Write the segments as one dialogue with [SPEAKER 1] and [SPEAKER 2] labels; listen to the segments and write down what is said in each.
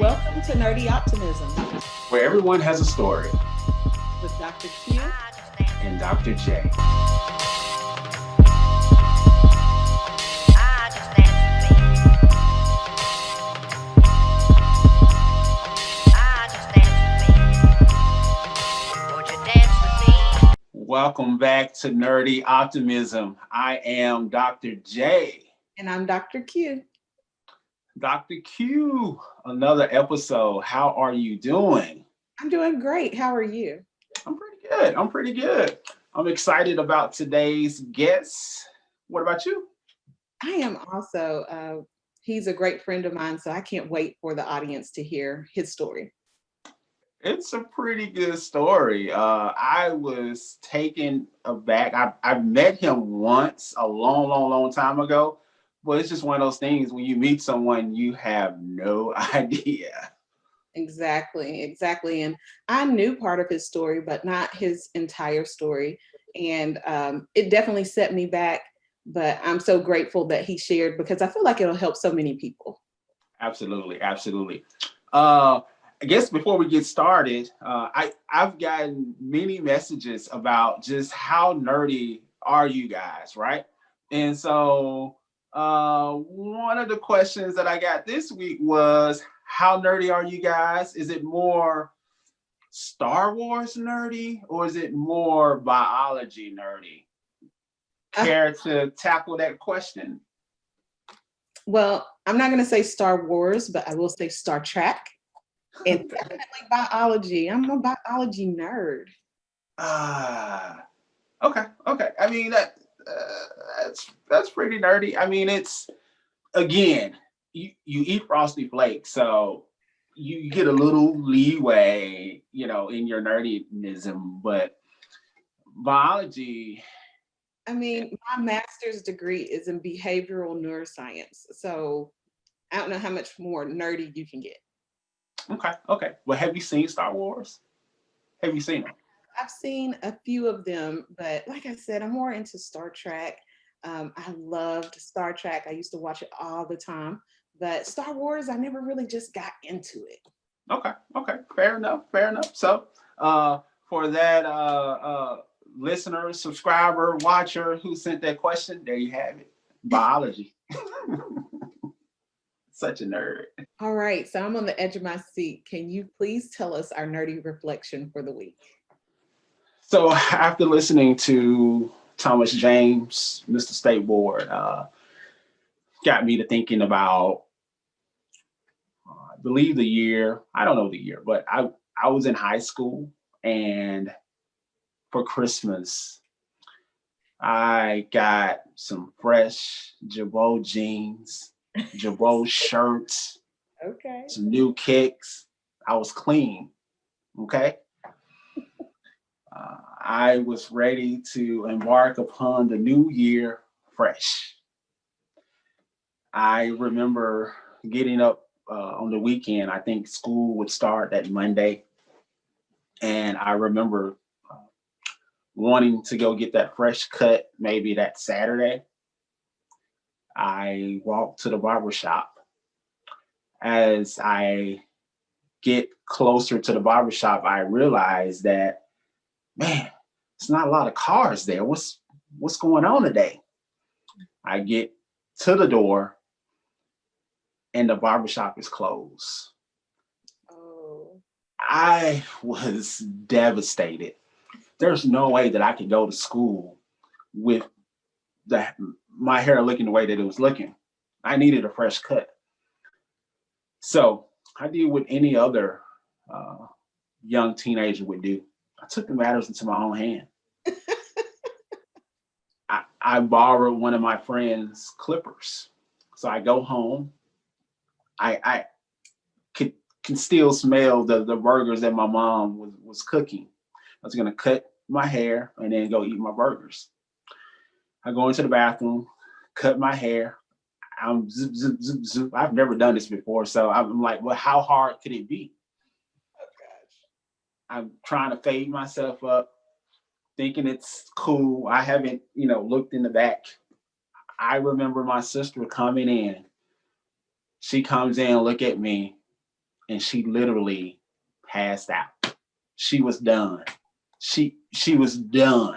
[SPEAKER 1] Welcome to Nerdy Optimism
[SPEAKER 2] where everyone has a story,
[SPEAKER 1] with Dr. Q.
[SPEAKER 2] and Dr. J. Welcome back to Nerdy Optimism. I am Dr. J.
[SPEAKER 1] And I'm Dr. Q.
[SPEAKER 2] Dr. Q, another episode. How are you doing?
[SPEAKER 1] I'm doing great. How are you?
[SPEAKER 2] I'm pretty good. I'm excited about today's guest. What about you?
[SPEAKER 1] I am also. He's a great friend of mine, so I can't wait for the audience to hear his story.
[SPEAKER 2] It's a pretty good story. I was taken aback. I met him once a long time ago, but it's just one of those things when you meet someone, you have no idea.
[SPEAKER 1] Exactly. And I knew part of his story, but not his entire story. And it definitely set me back. But I'm so grateful that he shared because I feel like it'll help so many people.
[SPEAKER 2] Absolutely. I guess before we get started, I've gotten many messages about just how nerdy are you guys, right? And so one of the questions that I got this week was, how nerdy are you guys? Is it more Star Wars nerdy or is it more biology nerdy? Care to tackle that question?
[SPEAKER 1] Well, I'm not going to say Star Wars, but I will say Star Trek. And definitely biology. I'm a biology nerd.
[SPEAKER 2] Okay. I mean that's pretty nerdy. I mean, it's again, you eat Frosty Flakes, so you get a little leeway, in your nerdinism. But biology.
[SPEAKER 1] I mean, my master's degree is in behavioral neuroscience, so I don't know how much more nerdy you can get.
[SPEAKER 2] Okay. Well, have you seen Star Wars? Have you seen them?
[SPEAKER 1] I've seen a few of them, but like I said, I'm more into Star Trek. I loved Star Trek. I used to watch it all the time. But Star Wars, I never really just got into it.
[SPEAKER 2] Okay. Fair enough. So, for that listener, subscriber, watcher who sent that question, there you have it. Biology. Such a nerd.
[SPEAKER 1] All right, so I'm on the edge of my seat. Can you please tell us our nerdy reflection for the week?
[SPEAKER 2] So after listening to Thomas James, Mr. State Board, got me to thinking about, I believe the year, I don't know the year, but I was in high school, and for Christmas, I got some fresh Jabot jeans, Jabot shirts,
[SPEAKER 1] Okay.
[SPEAKER 2] some new kicks. I was clean. Okay. I was ready to embark upon the new year fresh. I remember getting up on the weekend. I think school would start that Monday. And I remember wanting to go get that fresh cut maybe that Saturday. I walked to the barber shop. As I get closer to the barber shop, I realized that, man, it's not a lot of cars there. What's going on today? I get to the door and the barbershop is closed.
[SPEAKER 1] Oh.
[SPEAKER 2] I was devastated. There's no way that I could go to school with my hair looking the way that it was looking. I needed a fresh cut. So I did what any other young teenager would do. I took the matters into my own hand. I borrowed one of my friend's clippers. So I go home. I can still smell the burgers that my mom was cooking. I was gonna cut my hair and then go eat my burgers. I go into the bathroom, cut my hair. I'm zip. I've never done this before, so I'm like, well, how hard could it be?
[SPEAKER 1] Oh gosh.
[SPEAKER 2] I'm trying to fade myself up, thinking it's cool. I haven't, looked in the back. I remember my sister coming in. She comes in, look at me, and she literally passed out. She was done. She was done.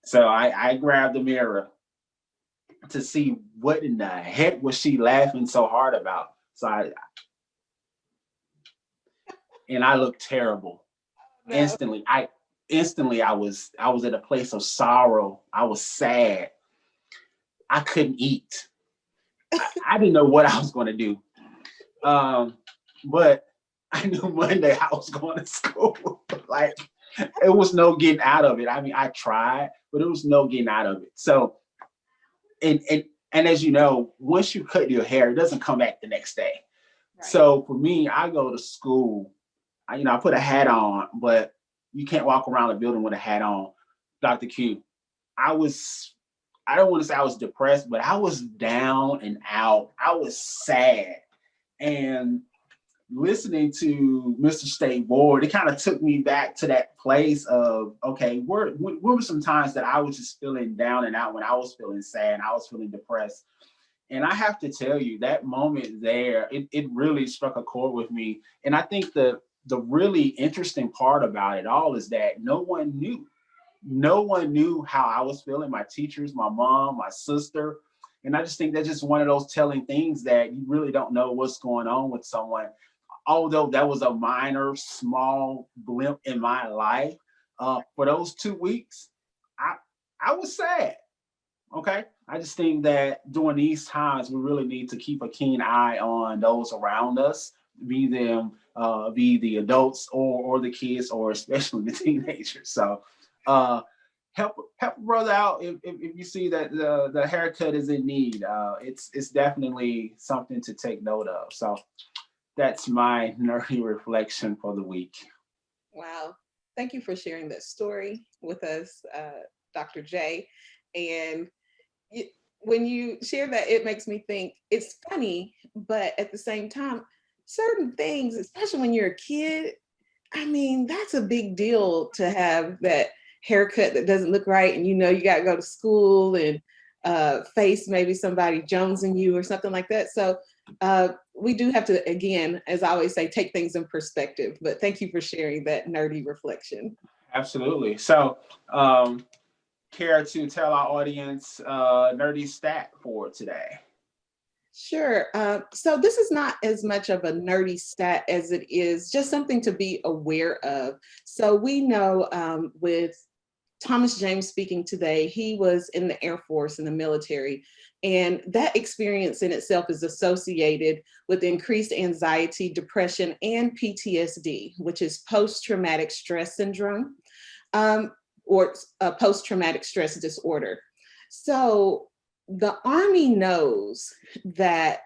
[SPEAKER 2] So I grabbed the mirror to see what in the heck was she laughing so hard about. And I looked terrible.
[SPEAKER 1] No.
[SPEAKER 2] Instantly I was at a place of sorrow. I was sad. I couldn't eat. I didn't know what I was going to do. But I knew Monday I was going to school. Like, it was no getting out of it. I mean, I tried, but it was no getting out of it. So, and and and as you know, once you cut your hair, it doesn't come back the next day.
[SPEAKER 1] Right.
[SPEAKER 2] So for me, I go to school. I put a hat on, but you can't walk around the building with a hat on. Dr. Q, I was. I don't want to say I was depressed, but I was down and out. I was sad. And listening to Mr. State Board, it kind of took me back to that place of, okay, where were some times that I was just feeling down and out, when I was feeling sad, I was feeling depressed. And I have to tell you, that moment there, it really struck a chord with me. And I think the really interesting part about it all is that no one knew. No one knew how I was feeling. My teachers, my mom, my sister. And I just think that's just one of those telling things, that you really don't know what's going on with someone. Although that was a minor, small blimp in my life, for those 2 weeks, I I was sad. Okay, I just think that during these times, we really need to keep a keen eye on those around us, be the adults, or the kids, or especially the teenagers. So, uh, help a brother out if you see that the haircut is in need. It's definitely something to take note of. So that's my nerdy reflection for the week.
[SPEAKER 1] Wow. Thank you for sharing that story with us, Dr. J. And you, when you share that, it makes me think it's funny, but at the same time, certain things, especially when you're a kid, I mean, that's a big deal to have that haircut that doesn't look right, and you got to go to school and face maybe somebody jonesing you or something like that. So we do have to, again, as I always say, take things in perspective. But thank you for sharing that nerdy reflection.
[SPEAKER 2] Absolutely. So, care to tell our audience nerdy stat for today?
[SPEAKER 1] Sure. So this is not as much of a nerdy stat as it is just something to be aware of. So we know with Thomas James speaking today, he was in the Air Force, in the military, and that experience in itself is associated with increased anxiety, depression, and PTSD, which is post-traumatic stress syndrome, um, or post-traumatic stress disorder. So the Army knows that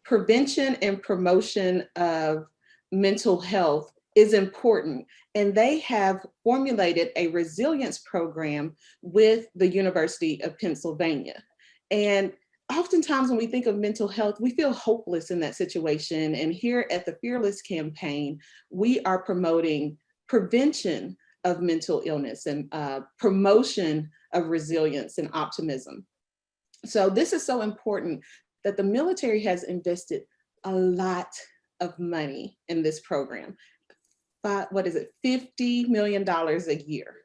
[SPEAKER 1] prevention and promotion of mental health is important. And they have formulated a resilience program with the University of Pennsylvania. And oftentimes when we think of mental health, we feel hopeless in that situation. And here at the Fearless campaign, we are promoting prevention of mental illness and promotion of resilience and optimism. So this is so important that the military has invested a lot of money in this program. What is it, $50 million a year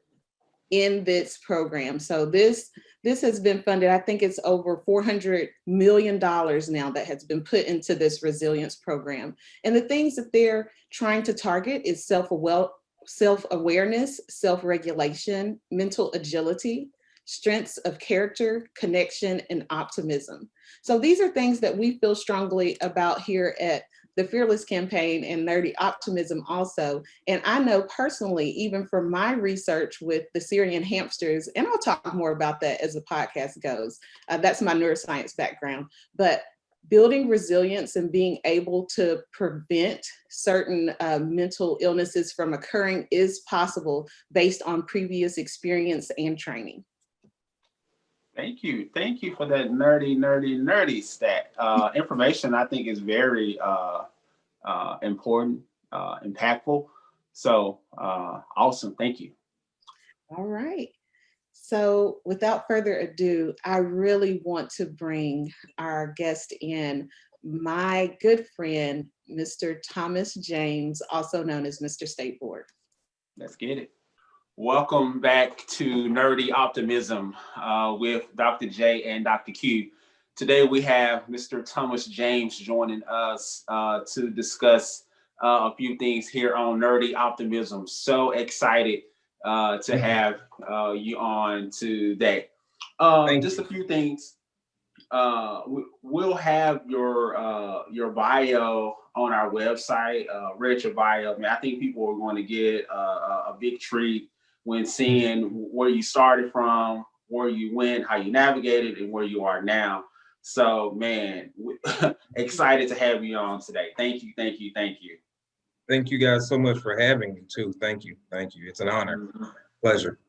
[SPEAKER 1] in this program. So this has been funded. I think it's over $400 million now that has been put into this resilience program. And the things that they're trying to target is self-awareness, self-regulation, mental agility, strengths of character, connection, and optimism. So these are things that we feel strongly about here at the Fearless campaign, and Nerdy Optimism also. And I know personally, even from my research with the Syrian hamsters, and I'll talk more about that as the podcast goes, that's my neuroscience background, but building resilience and being able to prevent certain mental illnesses from occurring is possible based on previous experience and training.
[SPEAKER 2] Thank you for that nerdy stat. Information I think is very important, impactful. So awesome. Thank you.
[SPEAKER 1] All right. So without further ado, I really want to bring our guest in, my good friend, Mr. Thomas James, also known as Mr. State Board.
[SPEAKER 2] Let's get it. Welcome back to Nerdy Optimism with Dr. J and Dr. Q. Today we have Mr. Thomas James joining us to discuss a few things here on Nerdy Optimism. So excited to have you on today.
[SPEAKER 3] Thank
[SPEAKER 2] Just a
[SPEAKER 3] you.
[SPEAKER 2] few things. We'll have your bio on our website. Read your bio. I mean, I think people are going to get a big treat when seeing where you started from, where you went, how you navigated, and where you are now. So, man, excited to have you on today. Thank you, thank you, thank you.
[SPEAKER 3] Thank you guys so much for having me too. Thank you. Thank you. It's an honor.
[SPEAKER 2] Mhm.
[SPEAKER 3] Pleasure.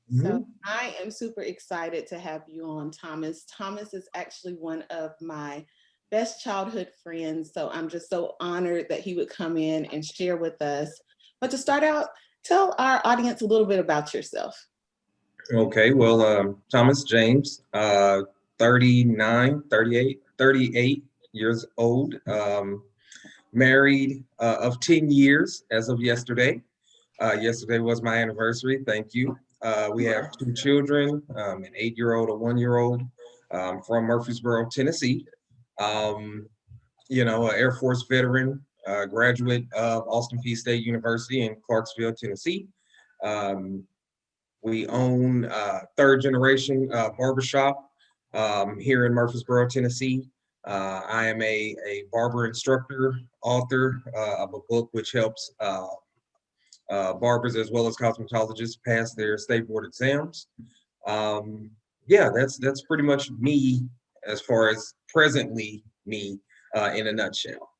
[SPEAKER 1] So
[SPEAKER 3] Mhm.
[SPEAKER 1] I am super excited to have you on, Thomas. Thomas is actually one of my best childhood friends. So I'm just so honored that he would come in and share with us. But to start out, tell our audience a little bit about yourself.
[SPEAKER 3] Okay, well, Thomas James, 39, 38 years old, married of 10 years as of yesterday. Yesterday was my anniversary. Thank you. We have two children, an 8-year-old, a 1-year-old, from Murfreesboro, Tennessee. Um, an Air Force veteran, graduate of Austin Peay State University in Clarksville, Tennessee. Um, we own third generation barbershop here in Murfreesboro, Tennessee. I am a barber instructor, author of a book which helps barbers as well as cosmetologists pass their state board exams. Um, yeah, that's pretty much me as far as presently me in a nutshell.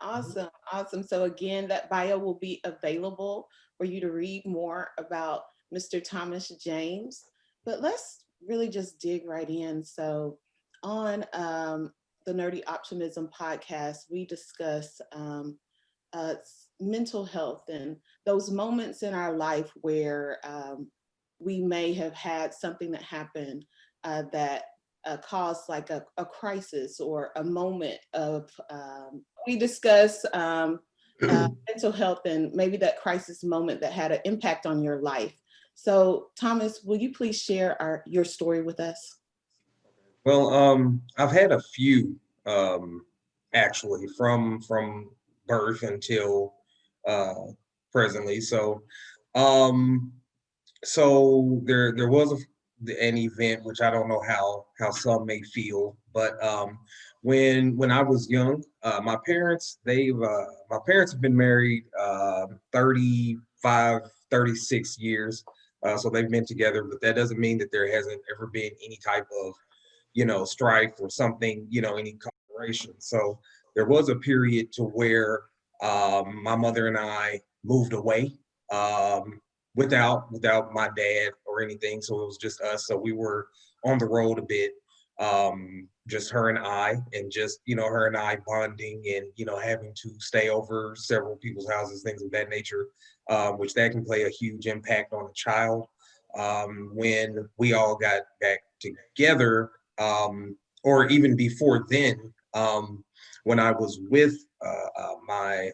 [SPEAKER 1] Awesome, awesome. So again, that bio will be available for you to read more about Mr. Thomas James. But let's really just dig right in. So on the Nerdy Optimism podcast, we discuss mental health and those moments in our life where we may have had something that happened that caused like a crisis or a moment of, we discuss mental health and maybe that crisis moment that had an impact on your life. So Thomas, will you please share your story with us?
[SPEAKER 3] Well, I've had a few actually from birth until uh, presently. Um, so there was an event which I don't know how some may feel, but when I was young, my parents have been married 35, 36 years. So they've been together, but that doesn't mean that there hasn't ever been any type of strife or something, any collaboration. So there was a period to where my mother and I moved away without my dad or anything. So it was just us. So we were on the road a bit, just her and I, and just her and I bonding, and having to stay over several people's houses, things of that nature, which that can play a huge impact on a child. When we all got back together, or even before then, when I was with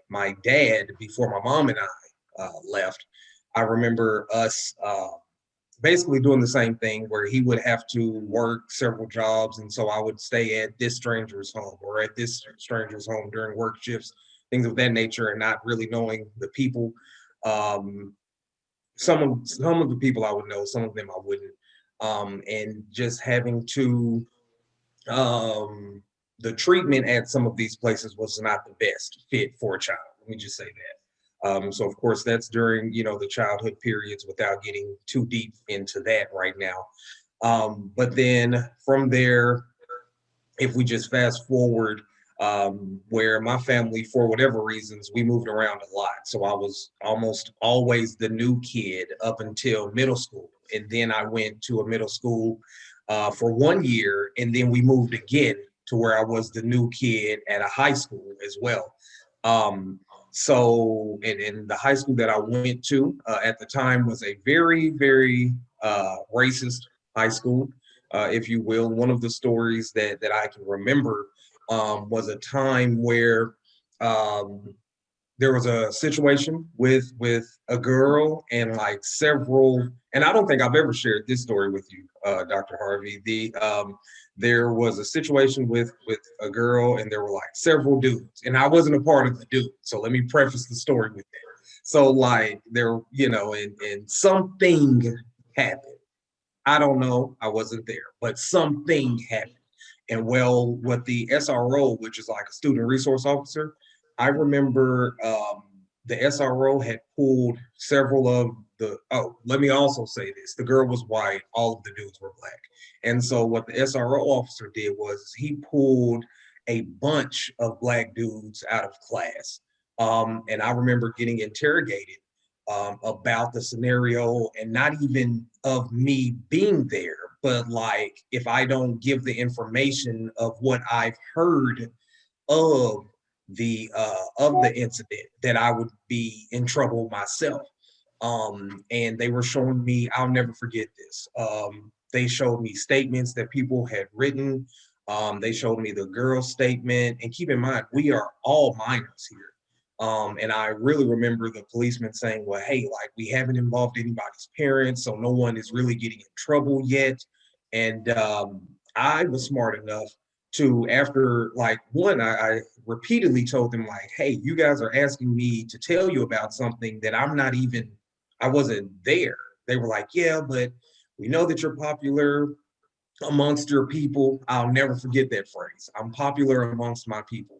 [SPEAKER 3] my dad before my mom and I left, I remember us basically doing the same thing where he would have to work several jobs, and so I would stay at this stranger's home or at this stranger's home during work shifts, things of that nature, and not really knowing the people. Um, some of the people I would know, some of them I wouldn't, and just having to the treatment at some of these places was not the best fit for a child. Let me just say that. So of course that's during the childhood periods without getting too deep into that right now. But then from there, if we just fast forward, where my family, for whatever reasons, we moved around a lot. So I was almost always the new kid up until middle school. And then I went to a middle school for 1 year, and then we moved again to where I was the new kid at a high school as well. Um, so, and the high school that I went to at the time was a very, very racist high school, if you will. One of the stories that I can remember was a time where um, there was a situation with a girl and like several, and I don't think I've ever shared this story with you, Dr. Harvey. There was a situation with a girl and there were like several dudes, and I wasn't a part of the dude. So let me preface the story with that. So like there, and something happened. I don't know, I wasn't there, but something happened. And well, what the SRO, which is like a student resource officer, I remember the SRO had pulled several of oh, let me also say this. The girl was white, all of the dudes were black. And so what the SRO officer did was he pulled a bunch of black dudes out of class. And I remember getting interrogated about the scenario, and not even of me being there, but like if I don't give the information of what I've heard of the incident, that I would be in trouble myself. And they were showing me, I'll never forget this. They showed me statements that people had written. They showed me the girl's statement, and keep in mind, we are all minors here. And I really remember the policeman saying, well, hey, like we haven't involved anybody's parents, so no one is really getting in trouble yet. And I was smart enough to, after like one, I repeatedly told them like, hey, you guys are asking me to tell you about something that I wasn't there. They were like, yeah, but we know that you're popular amongst your people. I'll never forget that phrase. I'm popular amongst my people.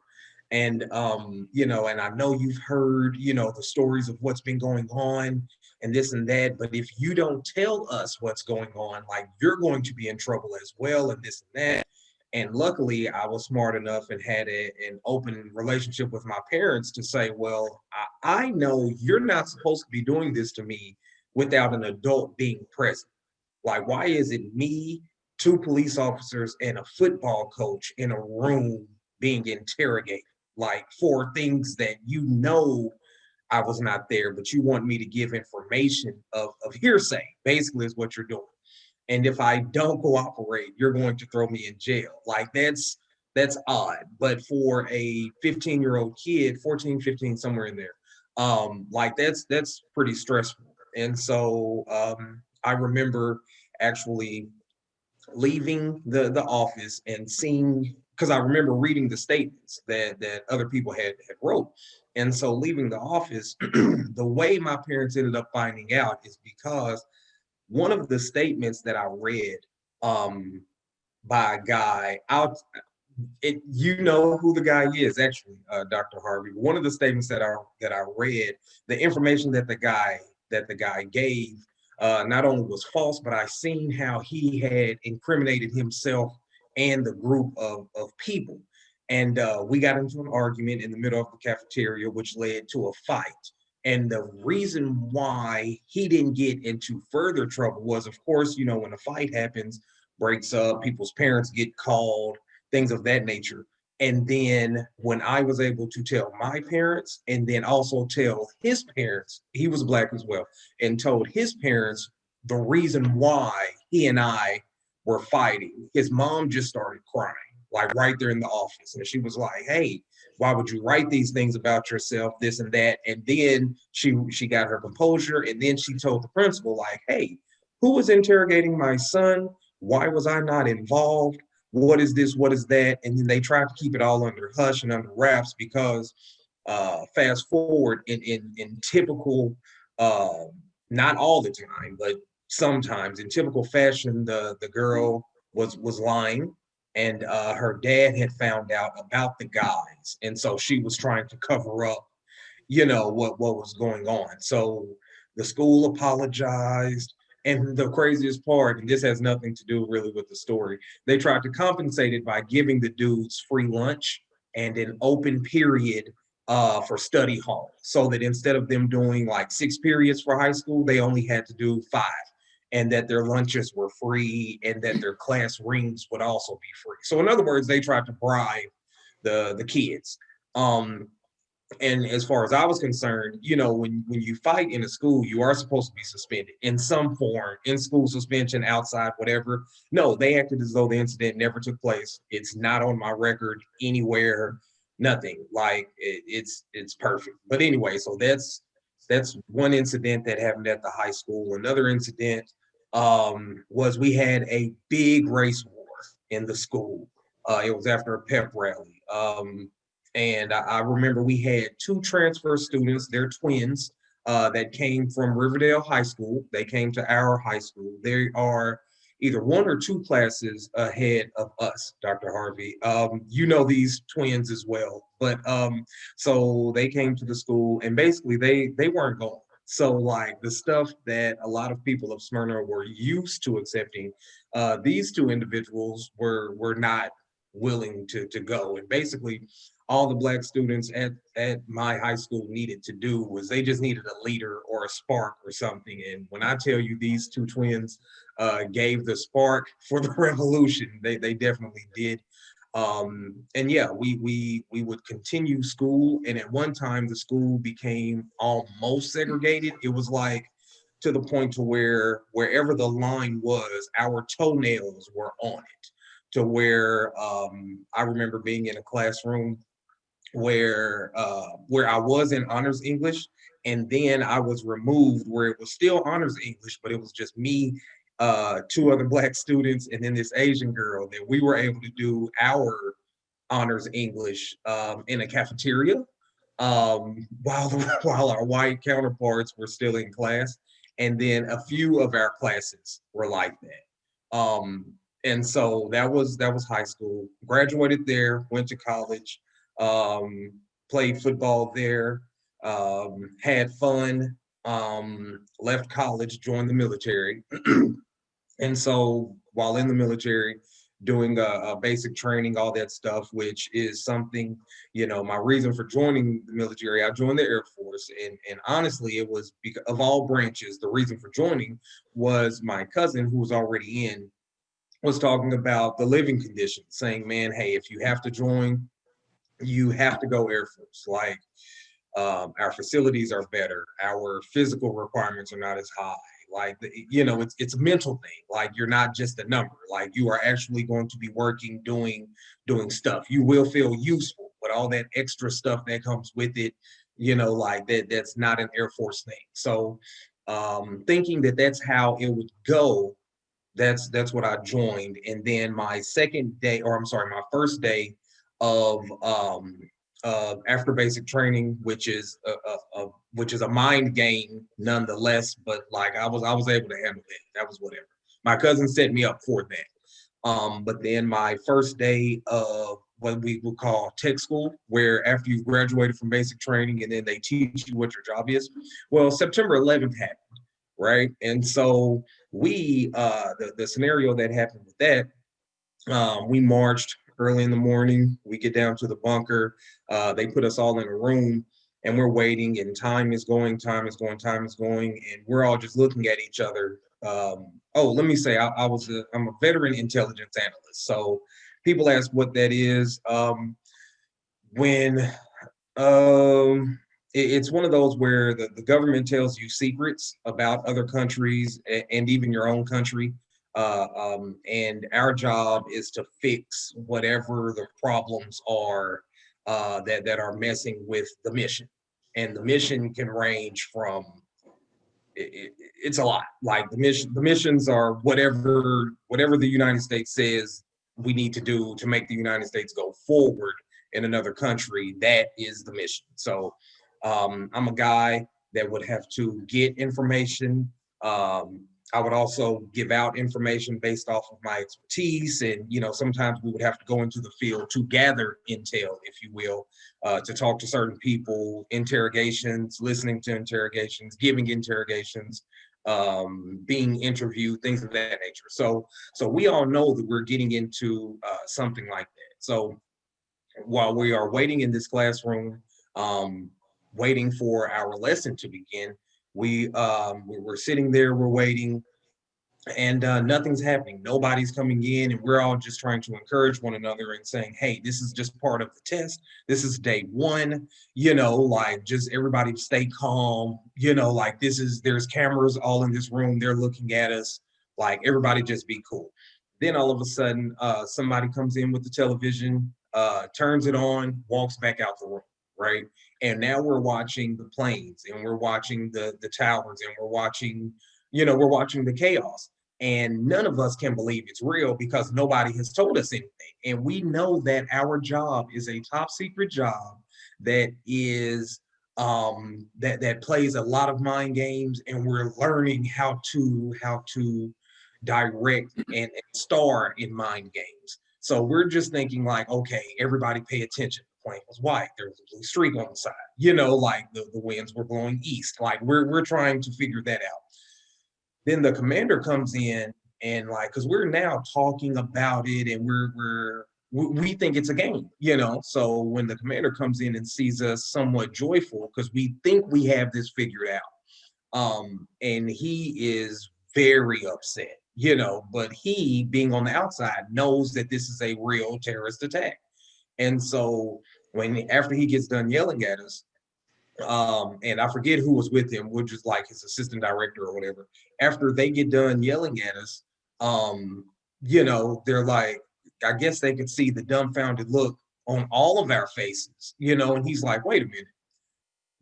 [SPEAKER 3] And and I know you've heard, the stories of what's been going on and this and that, but if you don't tell us what's going on, like you're going to be in trouble as well, and this and that. And luckily, I was smart enough and had an open relationship with my parents to say, well, I know you're not supposed to be doing this to me without an adult being present. Like, why is it me, two police officers, and a football coach in a room being interrogated? Like, for things that I was not there, but you want me to give information of hearsay, basically, is what you're doing. And if I don't cooperate, you're going to throw me in jail. Like, that's odd. But for a 15-year-old kid, 14, 15, somewhere in there, like that's pretty stressful. And so I remember actually leaving the office and seeing, because I remember reading the statements that other people had wrote. And so leaving the office, the way my parents ended up finding out is because one of the statements that I read um, by a guy out, you know who the guy is actually, Dr. Harvey. One of the statements that I read, the information that the guy gave, not only was false, but I seen how he had incriminated himself and the group of people. And we got into an argument in the middle of the cafeteria, which led to a fight. And the reason why he didn't get into further trouble was, of course, when a fight happens, breaks up, people's parents get called, things of that nature. And then when I was able to tell my parents and then also tell his parents, he was black as well, and told his parents the reason why he and I were fighting, his mom just started crying, like right there in the office. And she was like, hey, why would you write these things about yourself, this and that? And then she got her composure, and then she told the principal, like, hey, who was interrogating my son? Why was I not involved? What is this? What is that? And then they tried to keep it all under hush and under wraps because fast forward in typical, uh, not all the time, but sometimes in typical fashion, the girl was lying, and her dad had found out about the guys, and so she was trying to cover up, what was going on. So the school apologized. And the craziest part, and this has nothing to do really with the story, they tried to compensate it by giving the dudes free lunch and an open period for study hall, so that instead of them doing like 6 periods for high school, they only had to do 5, and that their lunches were free and that their class rings would also be free. So in other words, they tried to bribe the kids. Um, And as far as I was concerned, you know, when you fight in a school, you are supposed to be suspended in some form, in school suspension, outside, whatever. No, they acted as though the incident never took place. It's not on my record anywhere, nothing. Like it's perfect. But anyway, so that's one incident that happened at the high school. Another incident was we had a big race war in the school. It was after a pep rally. And I remember we had two transfer students, they're twins, that came from Riverdale High School. They came to our high school. They are either one or two classes ahead of us, Dr. Harvey. You know these twins as well. But so they came to the school and basically they weren't going. So like the stuff that a lot of people of Smyrna were used to accepting, these two individuals were not willing to go. And basically all the Black students at my high school needed to do was they just needed a leader or a spark or something. And when I tell you these two twins gave the spark for the revolution, they definitely did. And yeah, we would continue school, and at one time the school became almost segregated. It was like to the point to where wherever the line was, our toenails were on it. To where I remember being in a classroom where I was in honors English, and then I was removed where it was still honors English, but it was just me, two other Black students, and then this Asian girl that we were able to do our honors English in a cafeteria, while while our white counterparts were still in class, and then a few of our classes were like that. And so that was high school. Graduated there, went to college, um, played football there, had fun, left college, joined the military. And so while in the military, doing a basic training, all that stuff, which is something, you know, my reason for joining the military, I joined the Air Force. And honestly, it was because of all branches, the reason for joining was my cousin who was already in was talking about the living conditions, saying, man, hey, if you have to join, you have to go Air Force. Like our facilities are better, our physical requirements are not as high. Like you know, it's a mental thing. Like you're not just a number. Like you are actually going to be working, doing stuff. You will feel useful, but all that extra stuff that comes with it, you know, like that's not an Air Force thing. So thinking that that's how it would go, that's what I joined. And then my second day, or I'm sorry, my first day of after basic training, which is a mind game nonetheless, but like I was able to handle it. That was whatever. My cousin set me up for that. But then my first day of what we would call tech school, where after you've graduated from basic training and then they teach you what your job is. Well, September 11th happened, right? And so the scenario that happened with that, we marched early in the morning. We get down to the bunker. They put us all in a room and we're waiting, and time is going, time is going, time is going. And we're all just looking at each other. Oh, let me say, I'm a veteran intelligence analyst. So people ask what that is. When it's one of those where the government tells you secrets about other countries and even your own country. And our job is to fix whatever the problems are that are messing with the mission. And the mission can range from it's a lot. Like the missions are whatever the United States says we need to do to make the United States go forward in another country. That is the mission. So I'm a guy that would have to get information. I would also give out information based off of my expertise. And, you know, sometimes we would have to go into the field to gather intel, if you will, to talk to certain people, interrogations, listening to interrogations, giving interrogations, being interviewed, things of that nature. So we all know that we're getting into something like that. So while we are waiting in this classroom, waiting for our lesson to begin, we were sitting there, we're waiting. and nothing's happening. Nobody's coming in, and we're all just trying to encourage one another and saying, "Hey, this is just part of the test. This is day one. Like just everybody stay calm. Like there's cameras all in this room. They're looking at us. Like everybody just be cool." Then all of a sudden, somebody comes in with the television, turns it on, walks back out the room, right? And now we're watching the planes, and we're watching the towers, and we're watching the chaos, and none of us can believe it's real because nobody has told us anything. And we know that our job is a top secret job that is that plays a lot of mind games, and we're learning how to direct and star in mind games. So we're just thinking like, okay, everybody pay attention. The plane was white. There was a blue streak on the side. Like the winds were blowing east. Like we're trying to figure that out. Then the commander comes in, and like, because we're now talking about it, and we think it's a game. So when the commander comes in and sees us somewhat joyful because we think we have this figured out, and he is very upset. But he, being on the outside, knows that this is a real terrorist attack. And so when after he gets done yelling at us, and I forget who was with him, which is like his assistant director or whatever. After they get done yelling at us, they're like, I guess they could see the dumbfounded look on all of our faces. And he's like, wait a minute,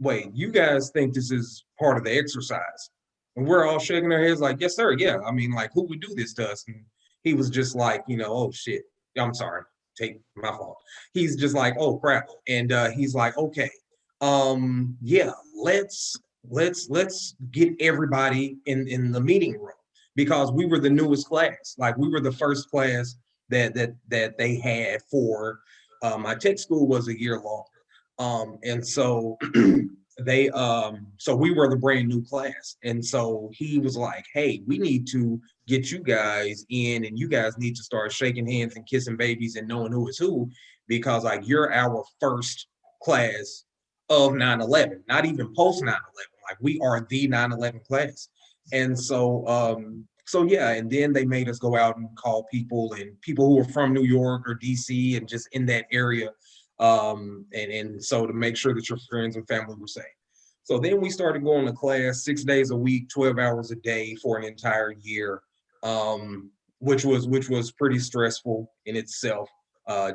[SPEAKER 3] wait, you guys think this is part of the exercise? And we're all shaking our heads like, yes, sir, yeah. I mean, like, who would do this to us? And he was just like, oh shit, I'm sorry, take my fault. He's just like, oh crap. And he's like, okay, yeah, let's get everybody in the meeting room, because we were the newest class. Like we were the first class that they had for my tech school was a year long. And so so we were the brand new class. And so he was like, hey, we need to get you guys in, and you guys need to start shaking hands and kissing babies and knowing who is who, because like you're our first class of 9/11, not even post 9/11. Like we are the 9/11 class. And so yeah, and then they made us go out and call people, and people who were from New York or DC and just in that area, and so to make sure that your friends and family were safe. So then we started going to class 6 days a week, 12 hours a day for an entire year, which was pretty stressful in itself,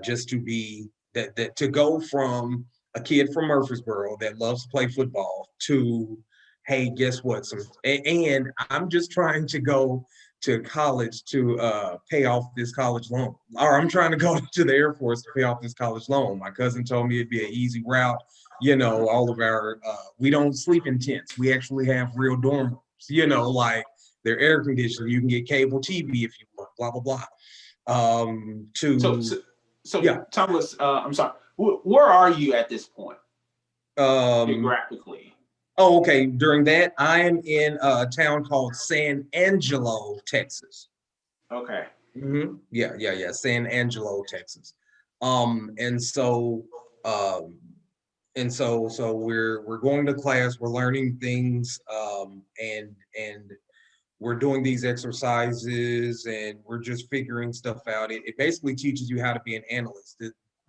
[SPEAKER 3] just to be that to go from a kid from Murfreesboro that loves to play football to, hey, guess what? And I'm just trying to go to college to pay off this college loan, or I'm trying to go to the Air Force to pay off this college loan. My cousin told me it'd be an easy route. All of our we don't sleep in tents. We actually have real dorm rooms. Like they're air conditioned. You can get cable TV if you want. Blah blah blah.
[SPEAKER 2] So,
[SPEAKER 3] To
[SPEAKER 2] so, so
[SPEAKER 3] Yeah.
[SPEAKER 2] Thomas, I'm sorry. Where are you at this point
[SPEAKER 3] Um,
[SPEAKER 2] geographically?
[SPEAKER 3] oh, okay. During that, I am in a town called San Angelo, Texas.
[SPEAKER 2] Okay.
[SPEAKER 3] Yeah. San Angelo, Texas. Um, and so, um, so we're going to class. We're learning things, and we're doing these exercises, and we're just figuring stuff out. It basically teaches you how to be an analyst.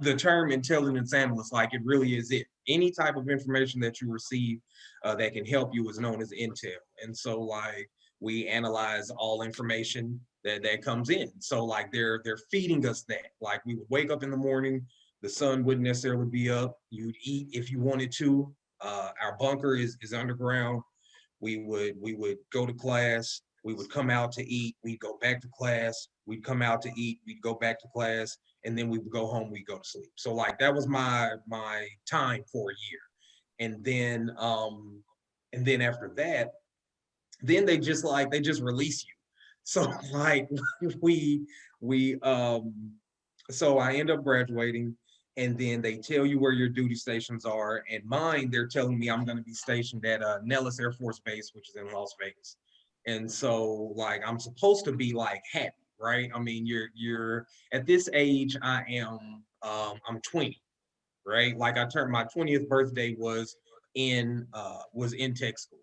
[SPEAKER 3] The term intelligence analyst, like it really is it. Any type of information that you receive that can help you is known as intel. And so like we analyze all information that comes in. So like they're feeding us that. Like we would wake up in the morning, the sun wouldn't necessarily be up. You'd eat if you wanted to. Our bunker is underground. We would go to class, we would come out to eat, we'd go back to class, we'd come out to eat, we'd go back to class, and then we would go home, we'd go to sleep. So like that was my time for a year. And then after that, then they just release you. So like we we so I end up graduating, and then they tell you where your duty stations are. And mine, they're telling me I'm going to be stationed at Nellis Air Force Base, which is in Las Vegas. And so like I'm supposed to be like happy, right? I mean, you're at this age, I'm 20, right? Like I turned my 20th birthday was in tech school.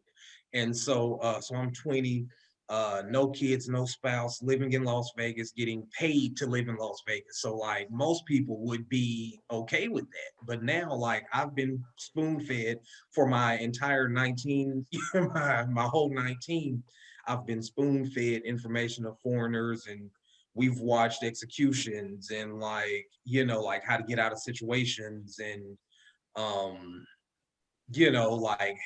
[SPEAKER 3] And so I'm 20, no kids, no spouse, living in Las Vegas, getting paid to live in Las Vegas. So like most people would be okay with that. But now like I've been spoon fed for my entire 19, my whole 19, I've been spoon fed information of foreigners, and we've watched executions and like, like how to get out of situations, and um, like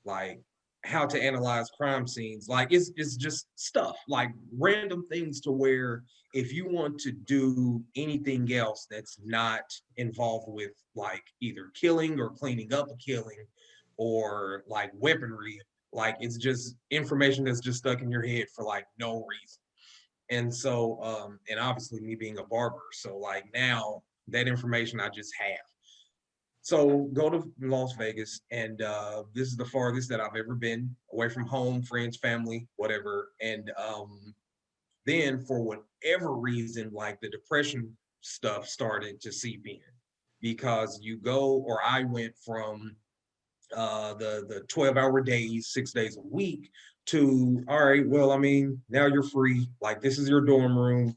[SPEAKER 3] like how to analyze crime scenes. Like it's just stuff, like random things, to where if you want to do anything else that's not involved with like either killing or cleaning up a killing or like weaponry, like it's just information that's just stuck in your head for like no reason. And so and obviously me being a barber, so like now that information I just have. So go to Las Vegas, and this is the farthest that I've ever been away from home, friends, family, whatever. And then for whatever reason, like the depression stuff started to seep in, because you go, or I went from the 12-hour days, 6 days a week, to, all right, well, I mean, now you're free. Like this is your dorm room.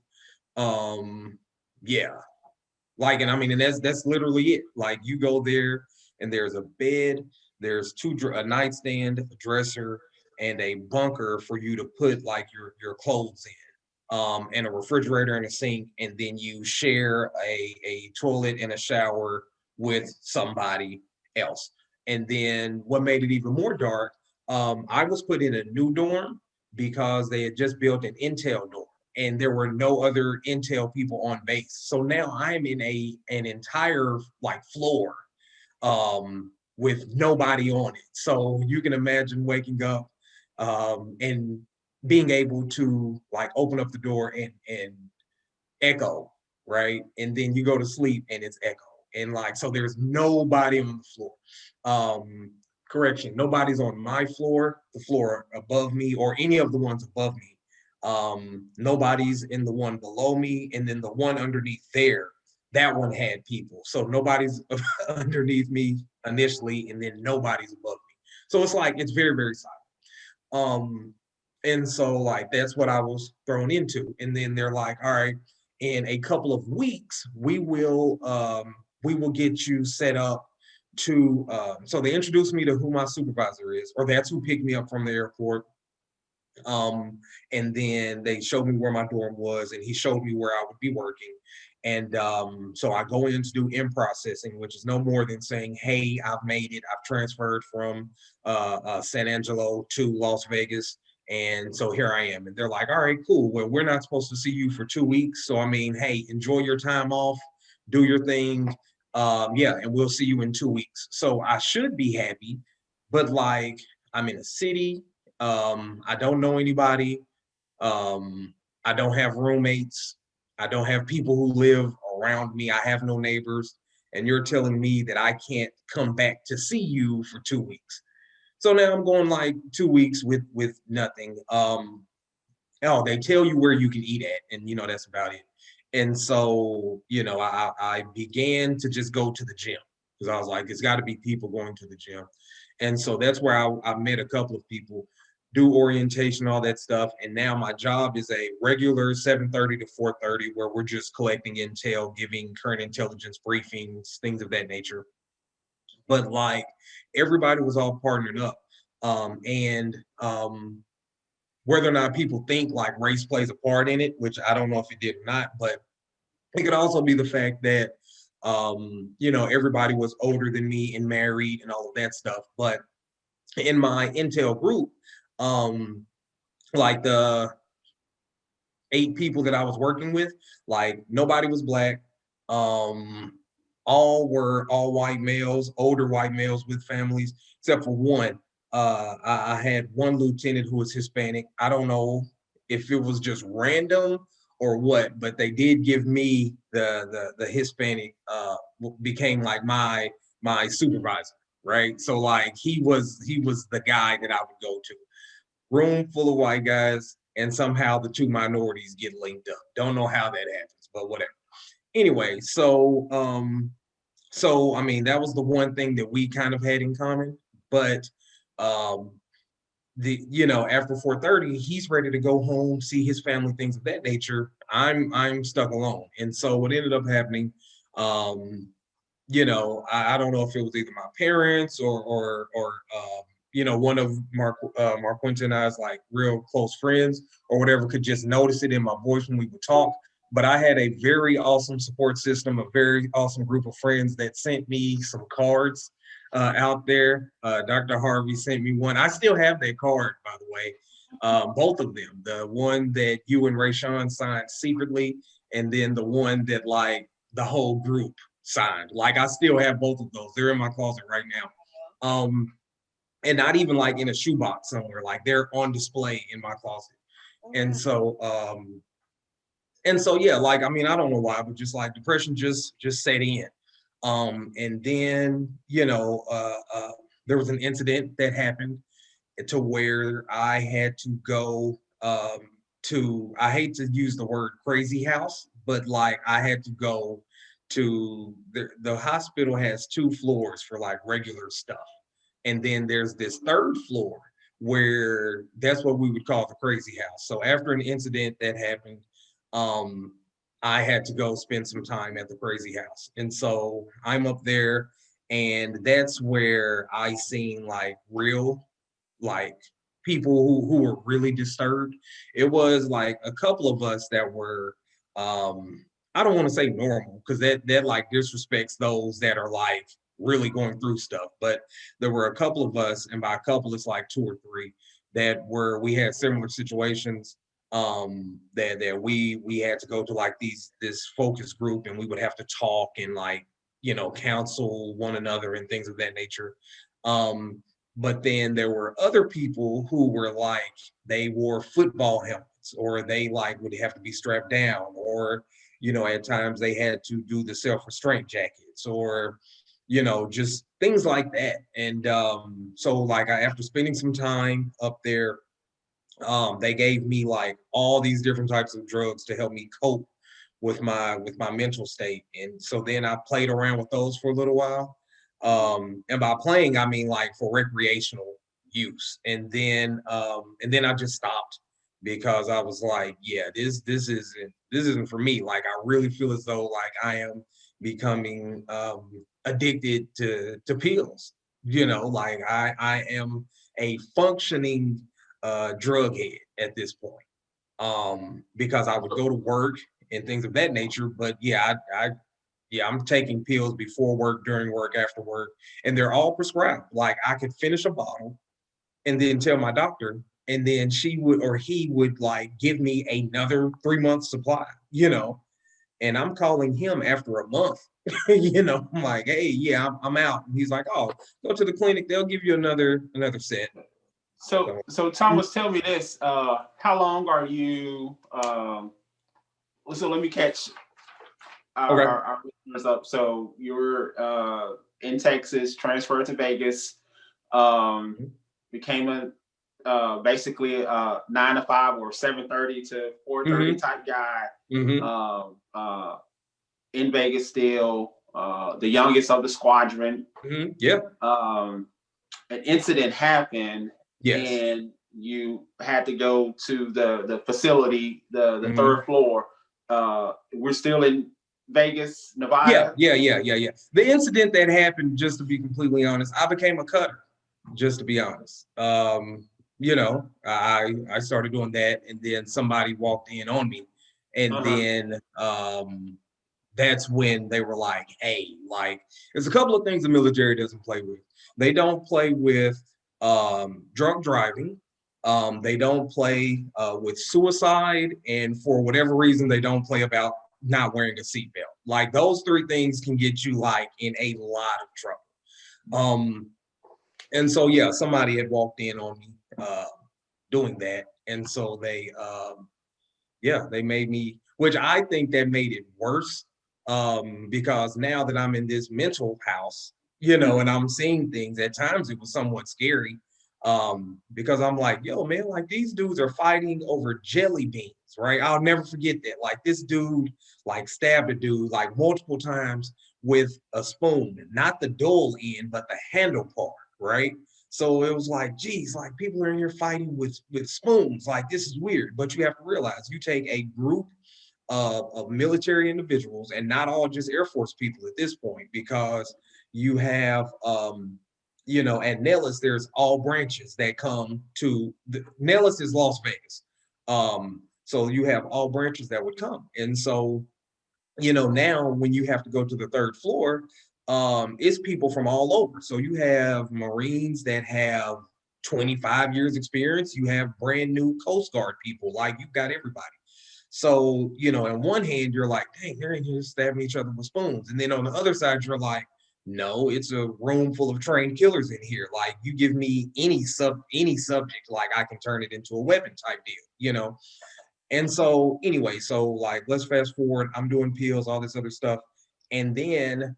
[SPEAKER 3] Um, yeah, like, and I mean, and that's literally it. Like you go there and there's a bed, there's a nightstand, a dresser, and a bunker for you to put like your clothes in, and a refrigerator and a sink, and then you share a toilet and a shower with somebody else. And then what made it even more dark, I was put in a new dorm because they had just built an Intel dorm, and there were no other Intel people on base. So now I'm in an entire like floor with nobody on it. So you can imagine waking up and being able to like open up the door and echo, right? And then you go to sleep and it's echo. And like, so there's nobody on the floor. Um, Correction, nobody's on my floor, the floor above me, or any of the ones above me. Nobody's in the one below me, and then the one underneath there, that one had people. So nobody's underneath me initially, and then nobody's above me. So it's like it's very, very silent. Um, and so like that's what I was thrown into. And then they're like, all right, in a couple of weeks, we will get you set up to so they introduced me to who my supervisor is, or that's who picked me up from the airport. And then they showed me where my dorm was, and he showed me where I would be working. And so I go in to do in processing, which is no more than saying, hey, I've made it. I've transferred from San Angelo to Las Vegas. And so here I am. And they're like, all right, cool. Well, we're not supposed to see you for 2 weeks. So, I mean, hey, enjoy your time off, do your thing. Yeah, and we'll see you in 2 weeks. So I should be happy, but like I'm in a city. I don't know anybody. Um, I don't have roommates. I don't have people who live around me. I have no neighbors. And you're telling me that I can't come back to see you for 2 weeks. So now I'm going like 2 weeks with nothing. Oh, they tell you where you can eat at, and that's about it. And so, I began to just go to the gym, because I was like, it's got to be people going to the gym. And so that's where I met a couple of people, do orientation, all that stuff. And now my job is a regular 7:30 to 4:30, where we're just collecting intel, giving current intelligence briefings, things of that nature. But like everybody was all partnered up. And whether or not people think like race plays a part in it, which I don't know if it did or not, but it could also be the fact that everybody was older than me and married and all of that stuff. But in my Intel group, um, like the 8 people that I was working with, like nobody was black. Um, all were all white males, older white males with families, except for one. I had one lieutenant who was Hispanic. I don't know if it was just random or what, but they did give me the Hispanic became like my supervisor, right? So like he was the guy that I would go to. Room full of white guys, and somehow the two minorities get linked up. Don't know how that happens, but whatever. Anyway, so I mean that was the one thing that we kind of had in common. But um after 4:30, he's ready to go home, see his family, things of that nature. I'm stuck alone. And so what ended up happening, I don't know if it was either my parents or one of Marquinta and I's like real close friends or whatever could just notice it in my voice when we would talk. But I had a very awesome support system, a very awesome group of friends that sent me some cards out there. Dr. Harvey sent me one. I still have that card, by the way. Both of them. The one that you and Rayshawn signed secretly, and then the one that like the whole group signed. Like I still have both of those. They're in my closet right now. And not even like in a shoebox somewhere. Like they're on display in my closet. And so yeah, like I mean, I don't know why, but just like depression just set in. And then there was an incident that happened to where I had to go to, I hate to use the word crazy house, but like I had to go to the hospital has 2 floors for like regular stuff. And then there's this 3rd floor where that's what we would call the crazy house. So after an incident that happened, I had to go spend some time at the crazy house. And so I'm up there, and that's where I seen like real, like people who were really disturbed. It was like a couple of us that were, I don't want to say normal because that like disrespects those that are like really going through stuff. But there were a couple of us, and by a couple, it's like 2 or 3 we had similar situations that we had to go to like this focus group, and we would have to talk and like counsel one another and things of that nature. But then there were other people who were like they wore football helmets, or they like would have to be strapped down, or at times they had to do the self-restraint jackets, or just things like that. And so like after spending some time up there, they gave me like all these different types of drugs to help me cope with my mental state. And so then I played around with those for a little while. And by playing, I mean like for recreational use. And then I just stopped because I was like, yeah, this isn't for me. Like I really feel as though like I am becoming addicted to pills. Like I am a functioning drug head at this point. Because I would go to work and things of that nature. But yeah, I'm taking pills before work, during work, after work, and they're all prescribed. Like I could finish a bottle and then tell my doctor, and then she would or he would like give me another 3 month supply, and I'm calling him after a month. I'm like, hey, yeah, I'm out. And he's like, oh, go to the clinic, they'll give you another set.
[SPEAKER 2] So Thomas, tell me this: how long are you? So let me catch our listeners up. So you're in Texas, transferred to Vegas, became basically a 9 to 5 or 7:30 to 4:30 type guy. In Vegas still, the youngest of the squadron.
[SPEAKER 3] Yep.
[SPEAKER 2] An incident happened.
[SPEAKER 3] Yes.
[SPEAKER 2] And you had to go to the facility, the 3rd floor. We're still in Vegas, Nevada.
[SPEAKER 3] Yeah. The incident that happened, just to be completely honest, I became a cutter, just to be honest. I started doing that, and then somebody walked in on me, and then that's when they were like, hey, like, there's a couple of things the military doesn't play with. They don't play with drunk driving. They don't play with suicide, and for whatever reason, they don't play about not wearing a seatbelt. Like those 3 things can get you like in a lot of trouble. And so yeah, somebody had walked in on me doing that, and so they made me, which I think that made it worse, because now that I'm in this mental house, and I'm seeing things, at times it was somewhat scary, because I'm like, yo, man, like these dudes are fighting over jelly beans, right? I'll never forget that. Like this dude like stabbed a dude like multiple times with a spoon, not the dull end, but the handle part, right? So it was like, geez, like people are in here fighting with spoons. Like this is weird. But you have to realize you take a group of military individuals, and not all just Air Force people at this point, because you have at Nellis, there's all branches that come to Nellis is Las Vegas. So you have all branches that would come. And so, now when you have to go to the third floor, it's people from all over. So you have Marines that have 25 years experience, you have brand new Coast Guard people, like you've got everybody. So, on one hand, you're like, dang, they're in here stabbing each other with spoons. And then on the other side, you're like, no, it's a room full of trained killers in here. Like you give me any subject, like I can turn it into a weapon type deal. And so anyway, so like let's fast forward. I'm doing pills, all this other stuff. And then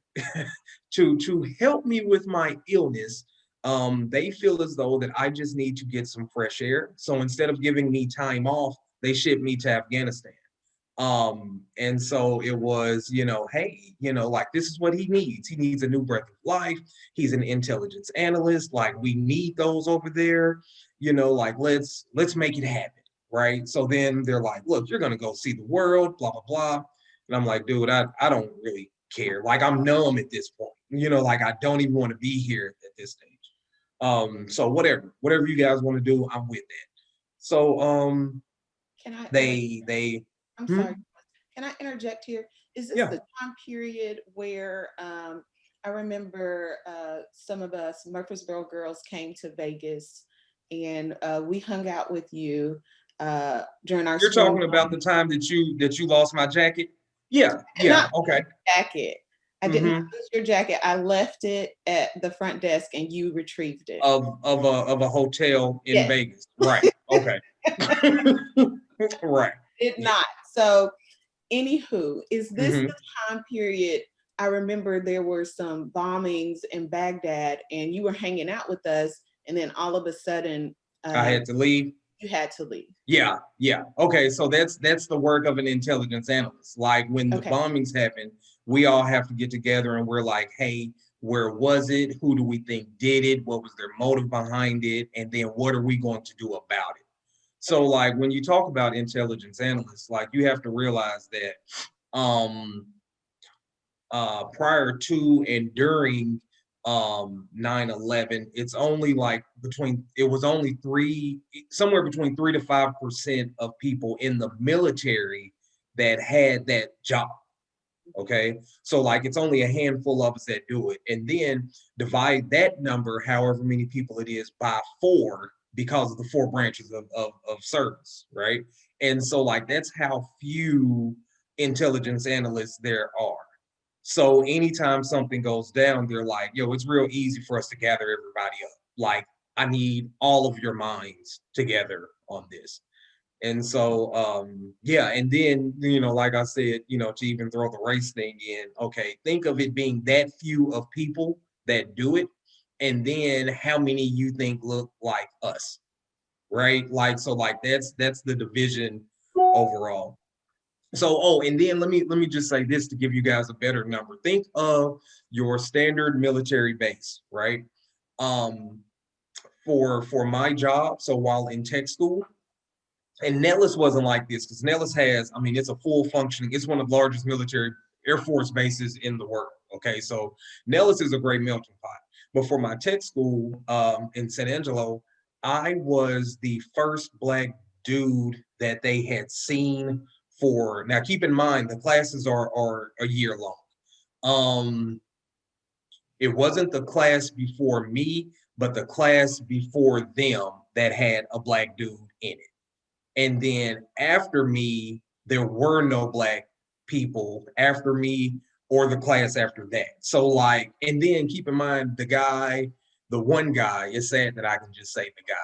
[SPEAKER 3] to help me with my illness, they feel as though that I just need to get some fresh air. So instead of giving me time off, they shipped me to Afghanistan. And so it was, hey, like this is what he needs. He needs a new breath of life. He's an intelligence analyst. Like we need those over there, like let's make it happen. Right. So then they're like, look, you're gonna go see the world, blah, blah, blah. And I'm like, dude, I don't really care. Like I'm numb at this point, like I don't even want to be here at this stage. So whatever you guys want to do, I'm with that. So
[SPEAKER 1] Can I?
[SPEAKER 3] they
[SPEAKER 1] I'm
[SPEAKER 3] hmm?
[SPEAKER 1] sorry. Can I interject here? Is this
[SPEAKER 3] Yeah.
[SPEAKER 1] the time period where I remember some of us Murfreesboro girls came to Vegas and we hung out with you during our
[SPEAKER 3] You're
[SPEAKER 1] spring
[SPEAKER 3] talking about the time that you lost my jacket? Yeah, yeah,
[SPEAKER 1] not
[SPEAKER 3] okay.
[SPEAKER 1] jacket. I did not lose your jacket. I left it at the front desk and you retrieved it.
[SPEAKER 3] Of a hotel in
[SPEAKER 1] Yes.
[SPEAKER 3] Vegas. Right. Okay. Right.
[SPEAKER 1] Did
[SPEAKER 3] Yeah.
[SPEAKER 1] not. So anywho, is this
[SPEAKER 3] hmm
[SPEAKER 1] the time period? I remember there were some bombings in Baghdad and you were hanging out with us, and then all of a sudden
[SPEAKER 3] I had to leave.
[SPEAKER 1] you had to leave.
[SPEAKER 3] Yeah, yeah. Okay, so that's the work of an intelligence analyst. Like when the
[SPEAKER 1] Okay.
[SPEAKER 3] bombings happen, we all have to get together and we're like, hey, where was it? Who do we think did it? What was their motive behind it? And then what are we going to do about it? So like when you talk about intelligence analysts, like you have to realize that prior to and during 9/11, it's only like it was only somewhere between 3 to 5% of people in the military that had that job. Okay, so like it's only a handful of us that do it, and then divide that number, however many people it is, by 4 because of the 4 branches of service, right? And so like that's how few intelligence analysts there are. So anytime something goes down, they're like, yo, it's real easy for us to gather everybody up. Like, I need all of your minds together on this. And so, yeah, and then, like I said, to even throw the race thing in, okay, think of it being that few of people that do it, and then how many you think look like us, right? Like, so like that's the division overall. So, and then let me just say this to give you guys a better number. Think of your standard military base, right? Um, for my job, so while in tech school, and Nellis wasn't like this because Nellis has, I mean, it's a full functioning, it's one of the largest military Air Force bases in the world. Okay, so Nellis is a great melting pot. But for my tech school in San Angelo, I was the first Black dude that they had seen for. Now, keep in mind, the classes are a year long. Um, it wasn't the class before me, but the class before them that had a Black dude in it. And then after me, there were no Black people after me or the class after that. So like, and then keep in mind the one guy, it's sad that I can just say the guy,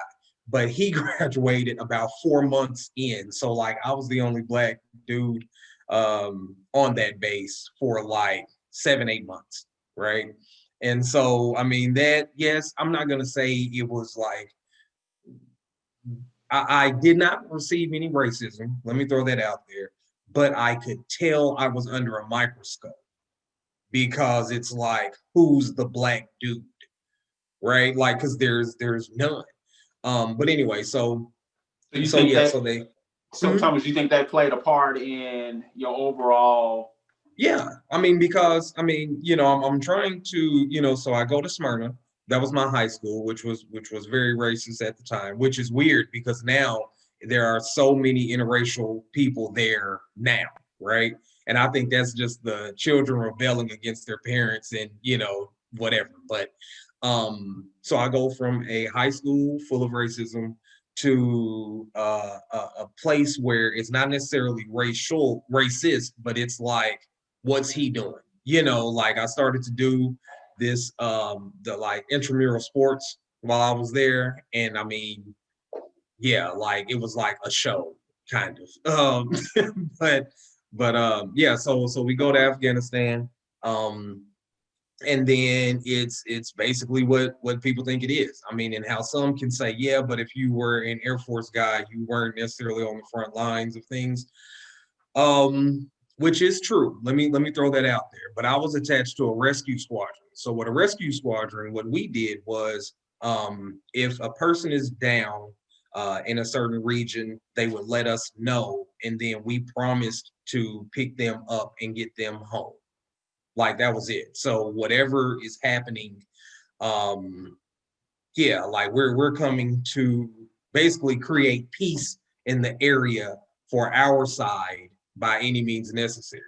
[SPEAKER 3] but he graduated about 4 months in. So like I was the only Black dude on that base for like 7, 8 months, right? And so, I mean, that, yes, I'm not going to say it was like, I did not receive any racism. Let me throw that out there. But I could tell I was under a microscope because it's like, who's the Black dude? right? Like, because there's none. But anyway,
[SPEAKER 2] So you
[SPEAKER 3] so
[SPEAKER 2] think
[SPEAKER 3] yeah,
[SPEAKER 2] that
[SPEAKER 3] so they.
[SPEAKER 2] so
[SPEAKER 3] Mhm.
[SPEAKER 2] Thomas, you think that played a part in your overall?
[SPEAKER 3] Yeah, I mean, because I mean, I'm trying to, so I go to Smyrna. That was my high school, which was very racist at the time, which is weird because now there are so many interracial people there now, right? And I think that's just the children rebelling against their parents and, whatever. But so I go from a high school full of racism to a place where it's not necessarily racist, but it's like what's he doing? Like I started to do this the like intramural sports while I was there. And I mean, yeah, like it was like a show kind of. But yeah, so we go to Afghanistan. Um and then it's basically what people think it is. I mean, and how some can say, yeah, but if you were an Air Force guy, you weren't necessarily on the front lines of things, which is true. Let me throw that out there. But I was attached to a rescue squadron. So what a rescue squadron, what we did was, if a person is down in a certain region, they would let us know, and then we promised to pick them up and get them home. Like that was it. So whatever is happening, um, yeah, like we're coming to basically create peace in the area for our side by any means necessary.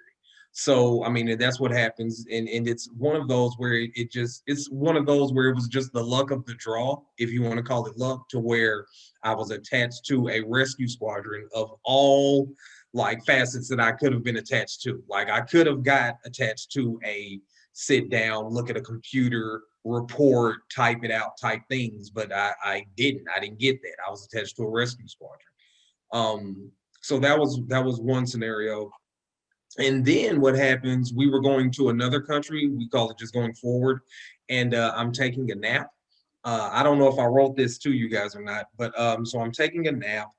[SPEAKER 3] So I mean, and that's what happens, and it's one of those where it's one of those where it was just the luck of the draw, if you want to call it luck, to where I was attached to a rescue squadron of all like facets that I could have been attached to. Like I could have got attached to a sit down, look at a computer, report, type it out type things, but I didn't. I didn't get that. I was attached to a rescue squadron. So that was one scenario. And then what happens, we were going to another country, we call it just going forward, and I'm taking a nap. I don't know if I wrote this to you guys or not, but so I'm taking a nap,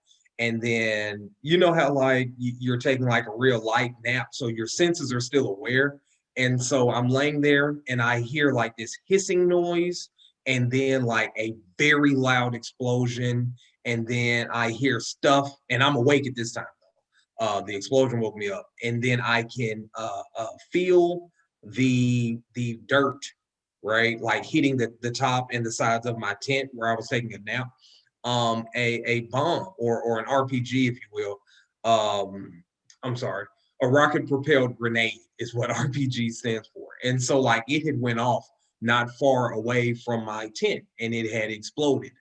[SPEAKER 3] and then you know how like you're taking like a real light nap, so your senses are still aware. And so I'm laying there and I hear like this hissing noise, and then like a very loud explosion, and then I hear stuff, and I'm awake at this time. The explosion woke me up, and then I can feel the dirt, right, like hitting the top and the sides of my tent where I was taking a nap. A bomb or an RPG, if you will. I'm sorry, a rocket propelled grenade is what RPG stands for, and so like it had went off not far away from my tent, and it had exploded.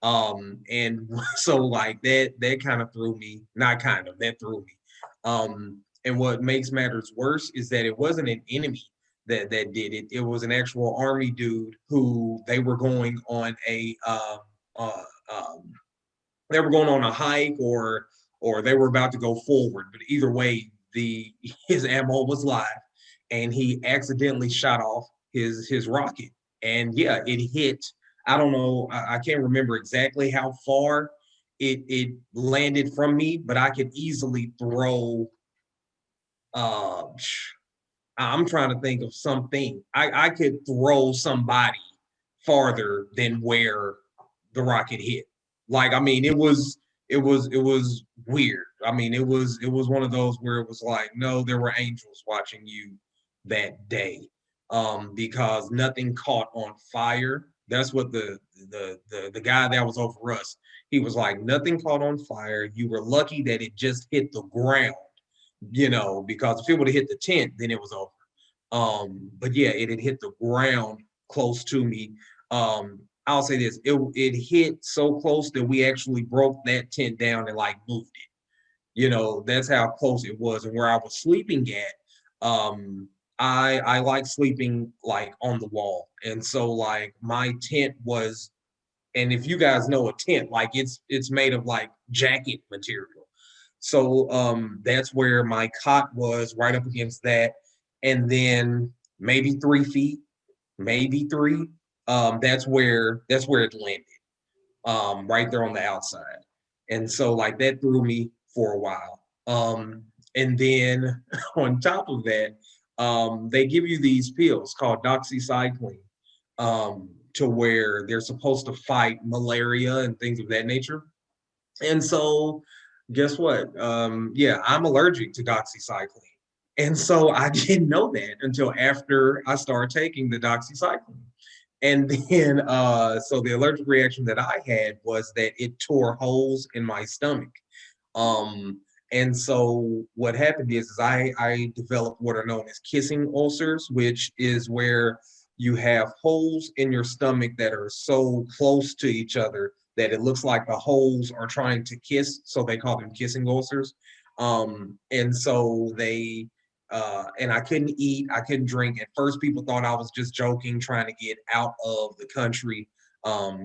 [SPEAKER 3] And so like that kind of threw me, not kind of, that threw me. And what makes matters worse is that it wasn't an enemy that did it. It was an actual army dude who they were going on uh, um, they were going on a hike, or they were about to go forward. But either way, the his ammo was live, and he accidentally shot off his rocket. And yeah, it hit. I don't know. I can't remember exactly how far it landed from me, but I could easily throw. Uh, I'm trying to think of something. I could throw somebody farther than where the rocket hit. Like, I mean, it was weird. I mean, it was one of those where it was like, no, there were angels watching you that day. Because nothing caught on fire. That's what the guy that was over us, he was like, nothing caught on fire. You were lucky that it just hit the ground, because if it would have hit the tent, then it was over. But yeah, it had hit the ground close to me. I'll say this: it hit so close that we actually broke that tent down and like moved it. That's how close it was. And where I was sleeping at, I like sleeping like on the wall, and so like my tent was. And if you guys know a tent, like it's made of like jacket material. So that's where my cot was, right up against that. And then maybe 3 feet, maybe three. That's where it landed. Right there on the outside. And so like that threw me for a while. And then on top of that, they give you these pills called doxycycline. to where they're supposed to fight malaria and things of that nature. And so, guess what? Yeah, I'm allergic to doxycycline. And so I didn't know that until after I started taking the doxycycline. And then, so the allergic reaction that I had was that it tore holes in my stomach. Um, and so what happened is I developed what are known as kissing ulcers, which is where you have holes in your stomach that are so close to each other that it looks like the holes are trying to kiss. So they call them kissing ulcers. And so and I couldn't eat, I couldn't drink. At first, people thought I was just joking, trying to get out of the country,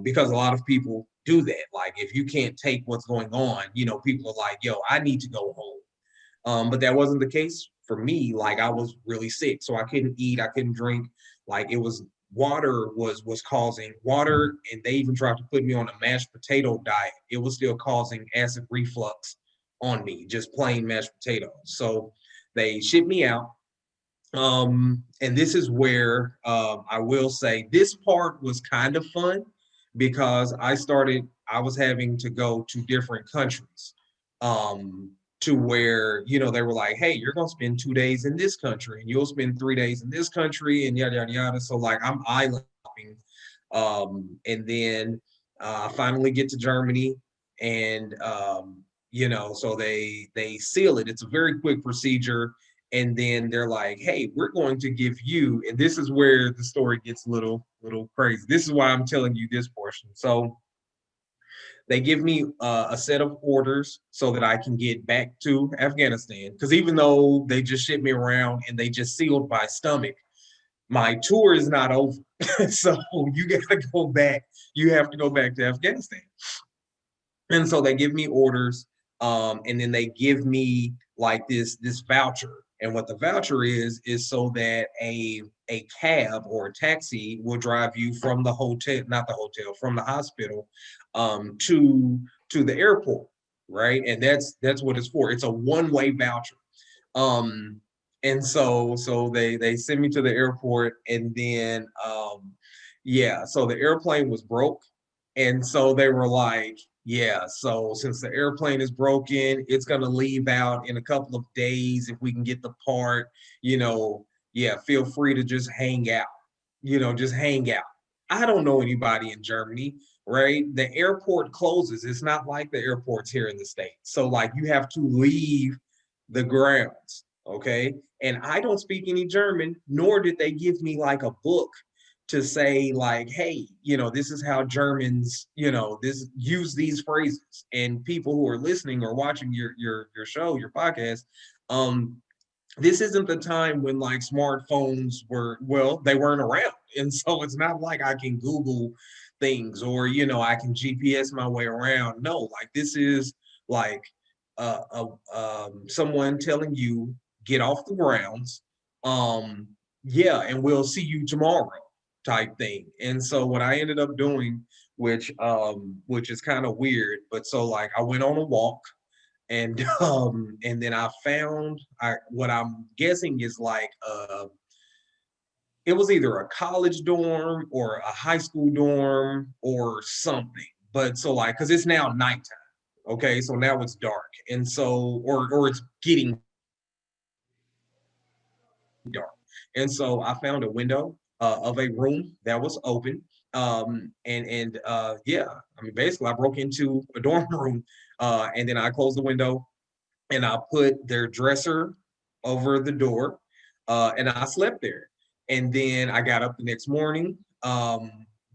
[SPEAKER 3] because a lot of people do that. Like, if you can't take what's going on, people are like, yo, I need to go home. But that wasn't the case for me. Like, I was really sick, so I couldn't eat, I couldn't drink. Like, it was water was causing water, and they even tried to put me on a mashed potato diet. It was still causing acid reflux on me, just plain mashed potatoes. So they shipped me out. And this is where I will say this part was kind of fun because I was having to go to different countries, to where, they were like, hey, you're going to spend 2 days in this country and you'll spend 3 days in this country and yada, yada, yada. So, like, I'm island hopping. And then I finally get to Germany, and, so they seal it. It's a very quick procedure. And then they're like, hey, we're going to give you, and this is where the story gets a little crazy. This is why I'm telling you this portion. So they give me a set of orders so that I can get back to Afghanistan. Because even though they just shipped me around and they just sealed my stomach, my tour is not over. So you got to go back. You have to go back to Afghanistan. And so they give me orders, and then they give me like this voucher. And what the voucher is so that a cab or a taxi will drive you from the hotel, not the hotel, from the hospital, to the airport, right? And that's what it's for. It's a one-way voucher. Um, and so they send me to the airport, and then yeah, so the airplane was broke. And so they were like, yeah, so since the airplane is broken, it's gonna leave out in a couple of days. If we can get the part, yeah, feel free to just hang out, just hang out. I don't know anybody in Germany, right? The airport closes. It's not like the airports here in the States. So, like, you have to leave the grounds, okay? And I don't speak any German, nor did they give me like a book to say, like, hey, this is how Germans, this use these phrases. And people who are listening or watching your show, your podcast, this isn't the time when like smartphones were, well, they weren't around. And so it's not like I can Google things, or I can GPS my way around. No, like, this is like someone telling you, get off the grounds, yeah, and we'll see you tomorrow, type thing. And so what I ended up doing, which is kind of weird, but so, like, I went on a walk, and and then I found what I'm guessing is like it was either a college dorm or a high school dorm or something. But so, like, because it's now nighttime, okay, so now it's dark, and so, or it's getting dark. And so I found a window of a room that was open. And yeah, I mean, basically I broke into a dorm room, and then I closed the window, and I put their dresser over the door, and I slept there. And then I got up the next morning,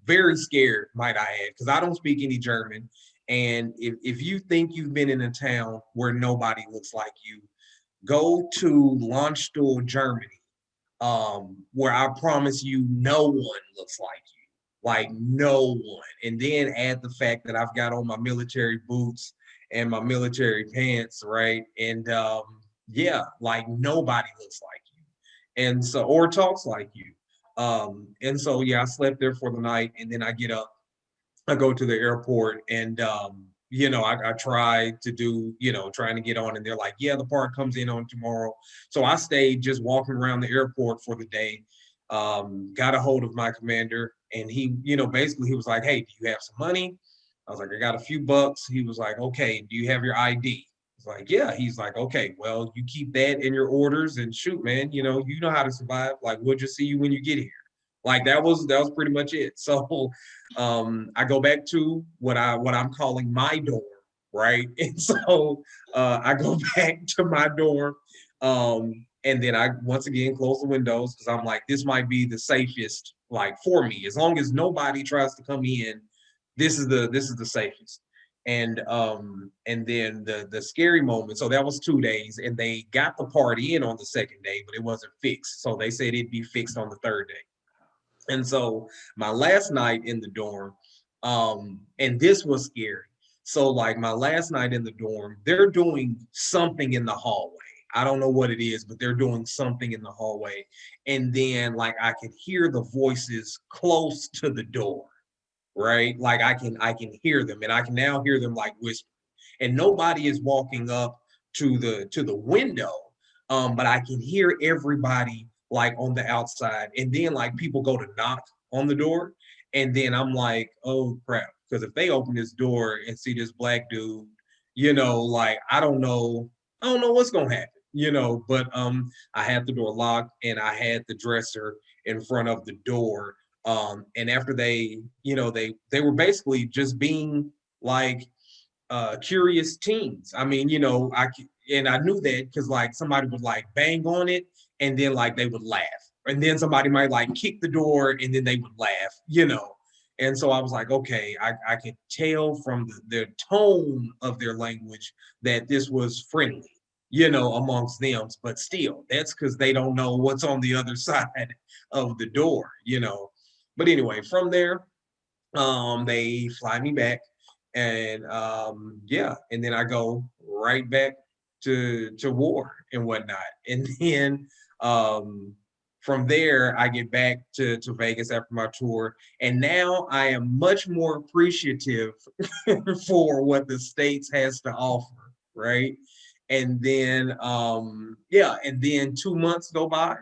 [SPEAKER 3] very scared, might I add, because I don't speak any German. And if you think you've been in a town where nobody looks like you, go to Landstuhl, Germany, where I promise you no one looks like you, like no one. And then add the fact that I've got on my military boots and my military pants, right? And yeah, like nobody looks like you, and so, or talks like you. And so yeah, I slept there for the night, and then I get up, I go to the airport, and I try to do, trying to get on, and they're like, yeah, the part comes in on tomorrow. So I stayed just walking around the airport for the day. Got a hold of my commander, And he, you know, basically he was like, hey, do you have some money? I was like, I got a few bucks. He was like, okay, do you have your ID? I was like, yeah. He's like, okay, well, you keep that in your orders and shoot, man, you know how to survive. Like, we'll just see you when you get here. Like that was pretty much it. So I go back to what I'm calling my dorm, right? And so I go back to my dorm. And then I once again close the windows because I'm like, this might be the safest, like, for me. As long as nobody tries to come in, this is the safest. And then the scary moment. So that was 2 days, and they got the party in on the second day, but it wasn't fixed. So they said it'd be fixed on the third day. And so my last night in the dorm, and this was scary. So like my last night in the dorm, they're doing something in the hallway. I don't know what it is, but they're doing something in the hallway. And then like I could hear the voices close to the door, right? Like I can hear them, and I can now hear them like whisper. And nobody is walking up to the window, but I can hear everybody like on the outside. And then like people go to knock on the door, and then I'm like, oh crap, because if they open this door and see this black dude, like I don't know what's gonna happen. But I had the door locked, and I had the dresser in front of the door. And after they were basically just being like curious teens. I mean, and I knew that because like somebody would like bang on it, and then like they would laugh, and then somebody might like kick the door, and then they would laugh. And so I was like, okay, I could tell from the tone of their language that this was friendly, amongst them. But still, that's because they don't know what's on the other side of the door. But anyway, from there, they fly me back, and yeah, and then I go right back to war and whatnot. And then from there I get back to Vegas after my tour, and now I am much more appreciative for what the States has to offer, right? And then yeah, and then 2 months go by,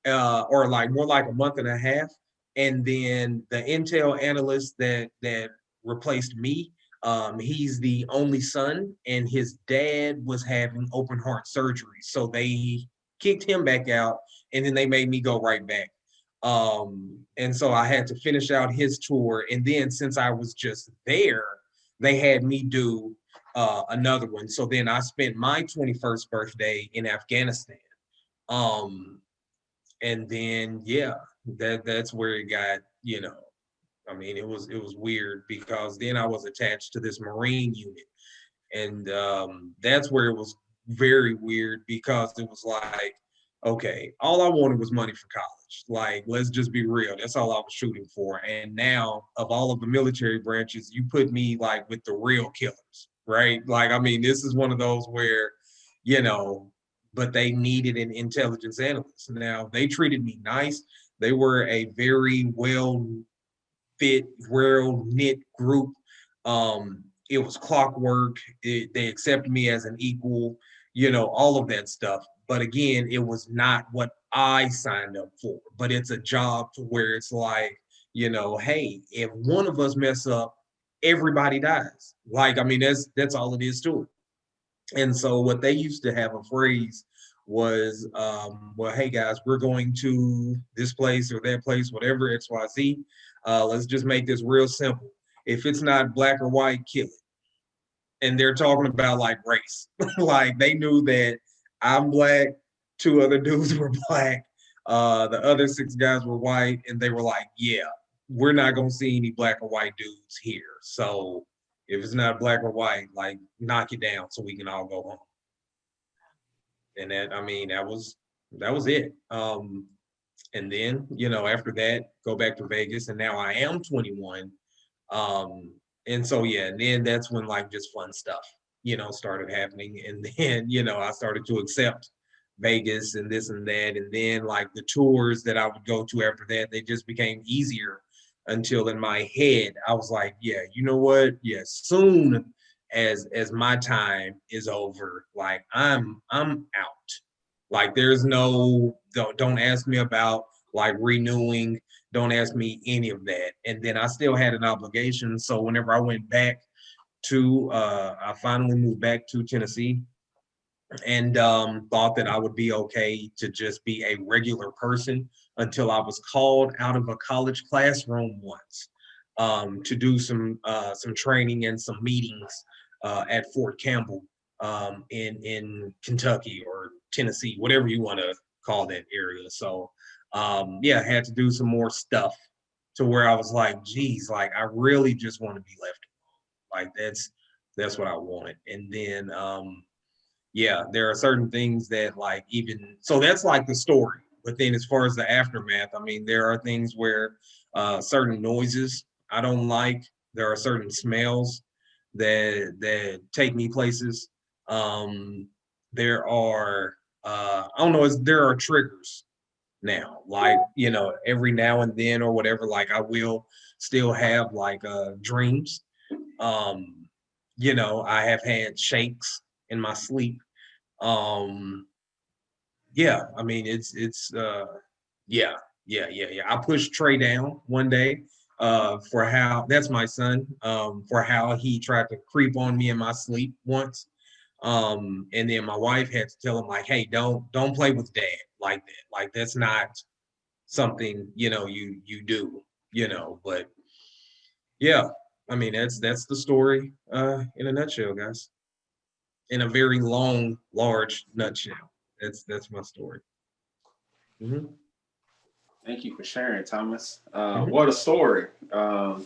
[SPEAKER 3] or like more like a month and a half, and then the Intel analyst that replaced me, he's the only son, and his dad was having open heart surgery, so they kicked him back out, and then they made me go right back. And so I had to finish out his tour, and then since I was just there, they had me do another one. So then I spent my 21st birthday in Afghanistan. Um, and then yeah, that's where it got, I mean, it was weird because then I was attached to this Marine unit, and that's where it was very weird because it was like, okay, all I wanted was money for college. Like, let's just be real, that's all I was shooting for. And now, of all of the military branches, you put me like with the real killers, right? Like, I mean, this is one of those where, you know, but they needed an intelligence analyst. Now they treated me nice. They were a very well fit, well knit group. It was clockwork. They accepted me as an equal, all of that stuff. But again, it was not what I signed up for. But it's a job to where it's like, hey, if one of us mess up, everybody dies. Like, I mean, that's all it is to it. And so what they used to have a phrase was, well, hey guys, we're going to this place or that place, whatever, XYZ. Let's just make this real simple. If it's not black or white, kill it. And they're talking about like race. Like they knew that I'm black, two other dudes were black, the other six guys were white, and they were like, yeah, we're not gonna see any black or white dudes here. So if it's not black or white, like knock it down so we can all go home. And that, I mean, that was it. And then, after that, go back to Vegas, and now I am 21. Um, and so yeah, and then that's when like just fun stuff, started happening. And then, I started to accept Vegas and this and that. And then like the tours that I would go to after that, they just became easier until in my head, I was like, yeah, you know what? Yeah, soon as my time is over, like I'm out. Like there's no, don't ask me about like renewing. Don't ask me any of that. And then I still had an obligation. So whenever I went back to, I finally moved back to Tennessee, and thought that I would be okay to just be a regular person until I was called out of a college classroom once, to do some training and some meetings at Fort Campbell, in Kentucky or Tennessee, whatever you want to call that area. So yeah, I had to do some more stuff to where I was like, geez, like I really just want to be left alone. Like that's what I wanted. And then yeah, there are certain things that like even so that's like the story. But then as far as the aftermath, I mean, there are things where certain noises I don't like. There are certain smells that take me places. Um, there are I don't know, there are triggers now. Like, every now and then or whatever, like I will still have like dreams. Um, I have had shakes in my sleep. um yeah, I mean it's yeah, yeah. I pushed Trey down one day for how that's my son, for how he tried to creep on me in my sleep once. And then my wife had to tell him like, hey, don't play with dad like that. Like that's not something, you do, but yeah, I mean that's the story in a nutshell, guys. In a very long, large nutshell. That's my story. Mhm,
[SPEAKER 2] Thank you for sharing, Thomas.
[SPEAKER 3] mhm.
[SPEAKER 2] What a story. Uh,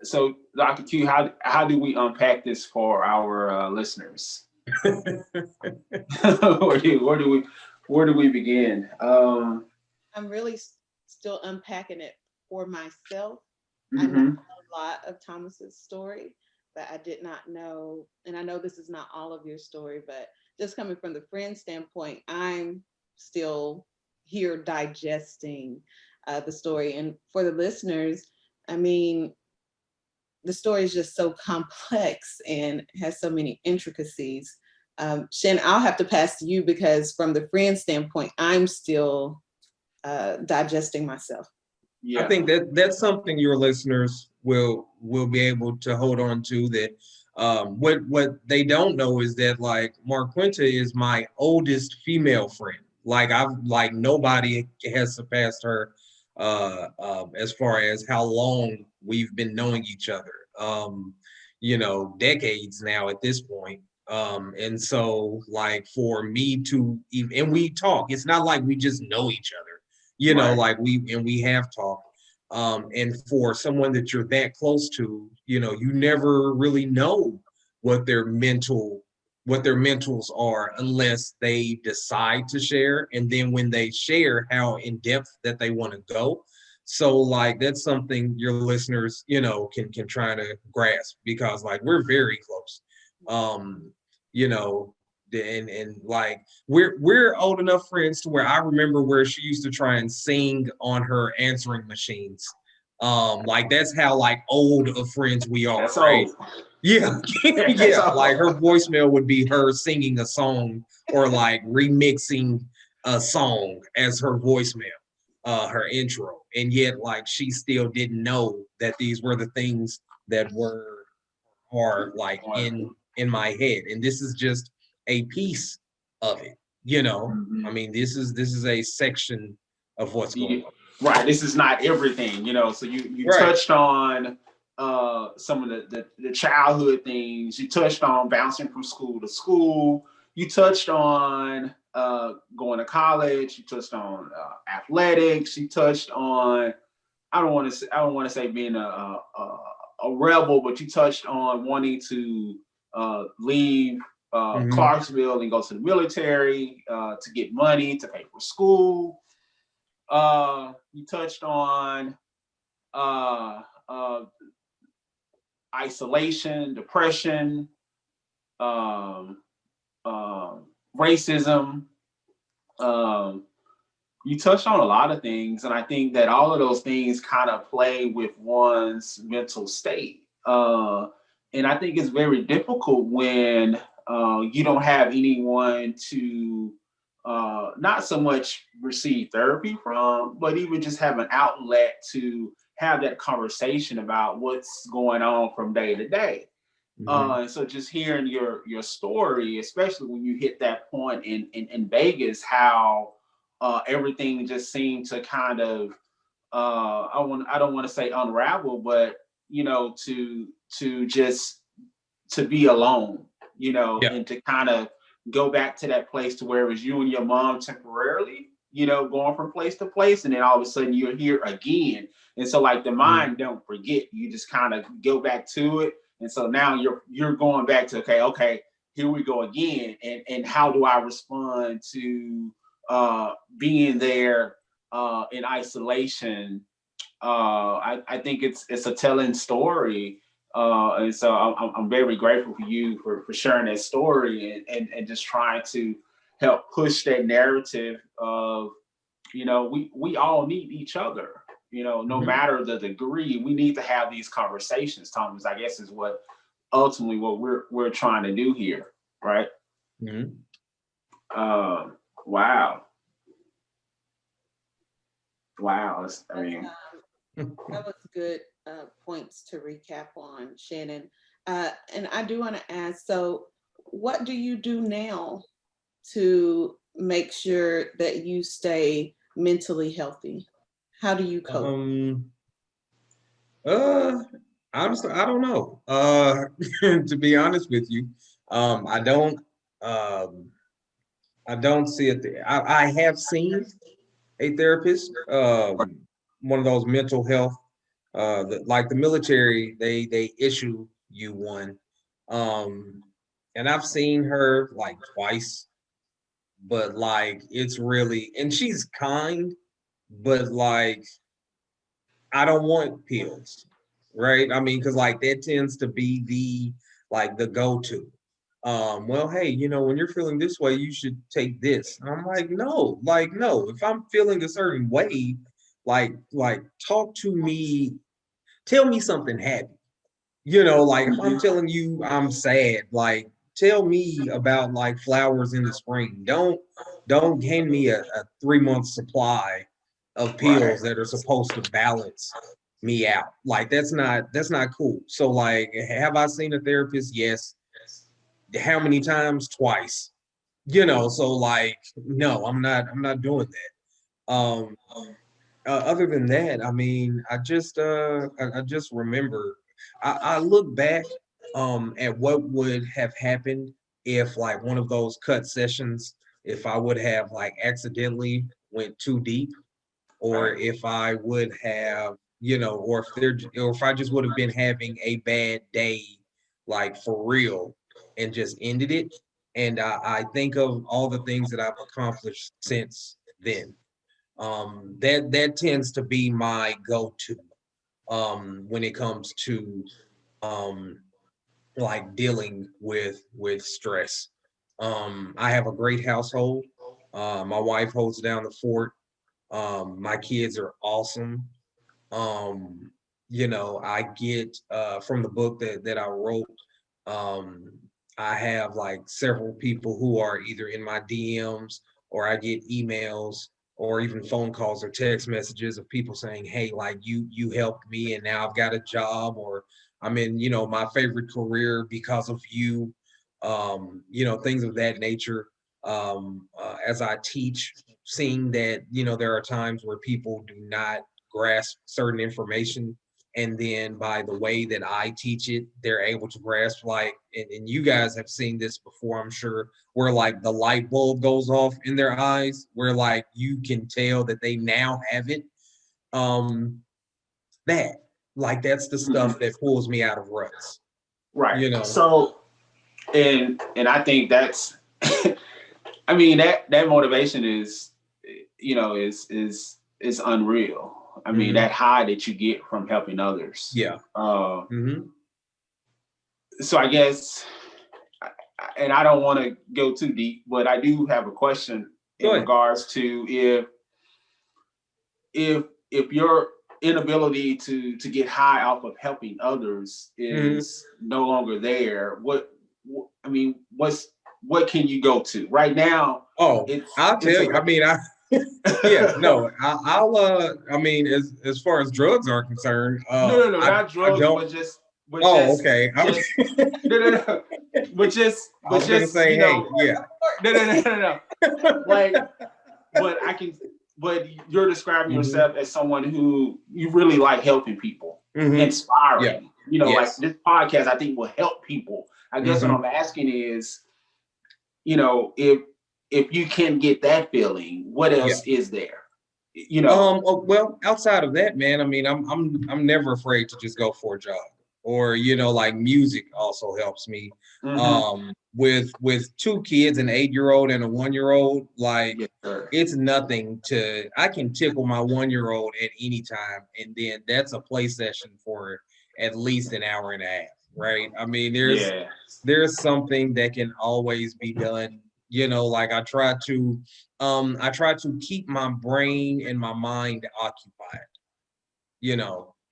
[SPEAKER 2] so, Dr. Q, how do we unpack this for our listeners? Where do we begin?
[SPEAKER 1] I'm really still unpacking it for myself. I know
[SPEAKER 2] Mhm.
[SPEAKER 1] a lot of Thomas's story, but I did not know, and I know this is not all of your story, but just coming from the friend standpoint, I'm still here digesting the story. And for the listeners, I mean, the story is just so complex and has so many intricacies. Shen, I'll have to pass to you because from the friend standpoint, I'm still digesting myself.
[SPEAKER 3] I
[SPEAKER 2] Yeah.
[SPEAKER 3] think that's something your listeners will be able to hold on to. That what they don't know is that like Marquinta is my oldest female friend. Like I've like nobody has surpassed her as far as how long we've been knowing each other. Decades now at this point. And so like for me to even and we talk, it's not like we just know each other,
[SPEAKER 2] Right.
[SPEAKER 3] like we have talked. And for someone that you're that close to, you never really know what their mental what their mentals are unless they decide to share, and then when they share how in depth that they want to go. So like that's something your listeners can try to grasp, because like we're very close. You know and like we're old enough friends to where I remember where she used to try and sing on her answering machines. Like that's how like old of friends we are,
[SPEAKER 2] That's
[SPEAKER 3] right?
[SPEAKER 2] old.
[SPEAKER 3] Yeah.
[SPEAKER 2] That's
[SPEAKER 3] Yeah, like
[SPEAKER 2] old.
[SPEAKER 3] her voicemail would be her singing a song or like remixing a song as her voicemail, her intro. And yet like she still didn't know that these were the things that are like in my head, and this is just a piece of it. I
[SPEAKER 2] Mhm.
[SPEAKER 3] mean, this is a section of what's going on.
[SPEAKER 2] Right. This is not everything, So you
[SPEAKER 3] Right.
[SPEAKER 2] touched on some of the childhood things. You touched on bouncing from school to school. You touched on going to college. You touched on athletics. You touched on I don't want to say being a rebel, but you touched on wanting to leave
[SPEAKER 3] Hmm.
[SPEAKER 2] Clarksville and go to the military to get money to pay for school. You touched on uh, uh, isolation, depression, um, racism. Um, you touched on a lot of things, and I think that all of those things kind of play with one's mental state. And I think it's very difficult when you don't have anyone to not so much receive therapy from, but even just have an outlet to have that conversation about what's going on from day to day.
[SPEAKER 3] Mhm.
[SPEAKER 2] So just hearing your story, especially when you hit that point in Vegas, how everything just seemed to kind of I don't want to say unravel, but to just to be alone,
[SPEAKER 3] Yeah.
[SPEAKER 2] and to kind of go back to that place to where it was you and your mom temporarily, going from place to place, and then all of a sudden you're here again. And so like the
[SPEAKER 3] Mhm.
[SPEAKER 2] mind don't forget, you just kind of go back to it. And so now you're going back to okay, here we go again. And how do I respond to being there in isolation? I think it's a telling story, and so I'm very grateful for you for sharing that story and just trying to help push that narrative of we all need each other. No
[SPEAKER 3] Mhm.
[SPEAKER 2] matter the degree, we need to have these conversations. Thomas, I guess is what ultimately what we're trying to do here, right?
[SPEAKER 3] Mhm.
[SPEAKER 2] Wow, wow. I
[SPEAKER 1] That's,
[SPEAKER 2] mean,
[SPEAKER 1] that was good points to recap on, Shannon. And I do want to ask, so what do you do now to make sure that you stay mentally healthy? How do you cope?
[SPEAKER 3] Um. Uh. Honestly, I don't know. To be honest with you, I don't. Um. I don't see it. I have seen a therapist. One of those mental health. Like the military, they issue you one. Um. And I've seen her like twice, but like it's really, and she's kind, but like I don't want pills, right? I mean, because like that tends to be the go-to. Well, hey, when you're feeling this way, you should take this. And I'm like, no. If I'm feeling a certain way, like talk to me, tell me something happy. Like if I'm telling you I'm sad, like tell me about like flowers in the spring. Don't hand me a 3 month supply of
[SPEAKER 2] right,
[SPEAKER 3] pills that are supposed to balance me out. Like that's not cool. So like have I seen a therapist? Yes. How many times? Twice. So like no, I'm not doing that. Other than that, I mean, I just remember I look back at what would have happened if like one of those cut sessions, if I would have like accidentally went too deep, or
[SPEAKER 2] right,
[SPEAKER 3] if I would have, or if I just would have been having a bad day, like for real, and just ended it. And I think of all the things that I've accomplished since then. That tends to be my go-to when it comes to um like dealing with stress. I have a great household. My wife holds down the fort. My kids are awesome. um I get from the book that I wrote. um I have like several people who are either in my DMs, or I get emails or even phone calls or text messages of people saying, hey, like you helped me and now I've got a job, or I'm in my favorite career because of you. Things of that nature. As I teach, seeing that there are times where people do not grasp certain information, and then by the way that I teach it, they're able to grasp, like, and you guys have seen this before, I'm sure, where like the light bulb goes off in their eyes, where like you can tell that they now have it. um that that's the stuff
[SPEAKER 2] mhm,
[SPEAKER 3] that pulls me out of ruts
[SPEAKER 2] right.
[SPEAKER 3] you know
[SPEAKER 2] So and I think that's I mean that motivation is is unreal. I mean
[SPEAKER 3] hmm
[SPEAKER 2] that high that you get from helping others.
[SPEAKER 3] yeah. hmm
[SPEAKER 2] So I guess, and I don't want to go too deep, but I do have a question
[SPEAKER 3] Go
[SPEAKER 2] in
[SPEAKER 3] ahead.
[SPEAKER 2] regards to if if your inability to get high off of helping others
[SPEAKER 3] hmm
[SPEAKER 2] is no longer there, I mean, what can you go to right now?
[SPEAKER 3] Oh, I'll
[SPEAKER 2] It's
[SPEAKER 3] tell
[SPEAKER 2] a
[SPEAKER 3] you. I mean, yeah, no, I'll I mean, as far as drugs are concerned,
[SPEAKER 2] no, not
[SPEAKER 3] I
[SPEAKER 2] drugs,
[SPEAKER 3] don't.
[SPEAKER 2] but
[SPEAKER 3] Oh, okay.
[SPEAKER 2] just no,
[SPEAKER 3] I
[SPEAKER 2] but
[SPEAKER 3] was gonna
[SPEAKER 2] just
[SPEAKER 3] say, hey, yeah.
[SPEAKER 2] no. Like, but I can, but you're describing
[SPEAKER 3] Hmm.
[SPEAKER 2] yourself as someone who you really like helping people,
[SPEAKER 3] Hmm. Yeah.
[SPEAKER 2] inspiring. Like
[SPEAKER 3] Yes.
[SPEAKER 2] this podcast, I think will help people. I guess what
[SPEAKER 3] Hmm.
[SPEAKER 2] I'm asking is, if you can get that feeling, what
[SPEAKER 3] Yeah.
[SPEAKER 2] else is there? You know.
[SPEAKER 3] Well, outside of that, man, I mean, I'm never afraid to just go for a jog. Or, like music also helps me.
[SPEAKER 2] Mm-hmm.
[SPEAKER 3] With two kids, an 8-year-old and a 1-year-old, like
[SPEAKER 2] Yes, sir.
[SPEAKER 3] it's nothing to I can tickle my 1-year-old at any time, and then that's a play session for at least an hour and a half, right? I mean,
[SPEAKER 2] Yeah.
[SPEAKER 3] there's something that can always be done. Like I try to keep my brain and my mind occupied.